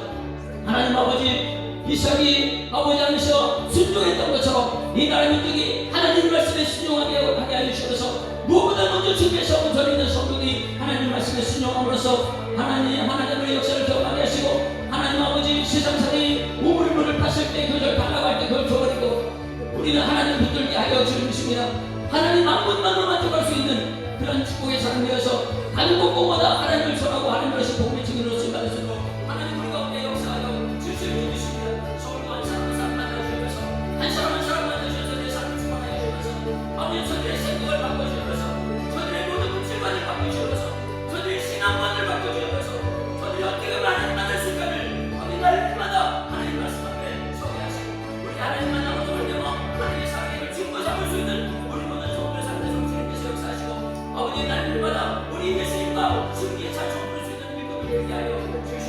하나님 아버지 이삭이 아버지 안에서 순종했던 것처럼 이 나라 민족이 하나님 말씀에 순종하게 하여 주셔서 무엇보다 먼저 주께서 전에 있는 성도들이 하나님 말씀에 순종함으로써 하나님의 역사를 경험하게 하시고 하나님 아버지 세상살이 우물물을 팠을 때 그걸 발라갈 때 그걸 줘버리고 우리는 하나님 붙들게 하여 주십니다. 하나님 한 분만으로 만족할 수 있는 그런 축복의 사람 되어서 한 곳곳마다 하나님을 전하고 하나님을 복음의 증인으로 쓰임받으시고 하나님 우리 가운데 역사하여 주실 줄 믿습니다. 서울과 한 사람 한 사람 만나주셔서 한 사람 한 사람 만나주셔서 내 삶을 축복하여 주셔서 아버지 저들의 생각을 바꿔주셔서 저들의 모든 문질만을 바꿔주셔서 저들의 신앙관을 바꿔주셔서 저들이 어떻게 하나님 만날 수 있는가를 아버지 날마다 하나님 말씀 앞에 서게 하시고 우리 하나님 만나고 돌때뭐 하나님의 사랑을 증거 삼을 수 있는 우리 모든 성도의 삶에서 주님께서 역사하시고 아버지 날마다 우리 예수님과 승리의 자주 얻을 수 있는 믿음을 되게 하여 주시옵소서.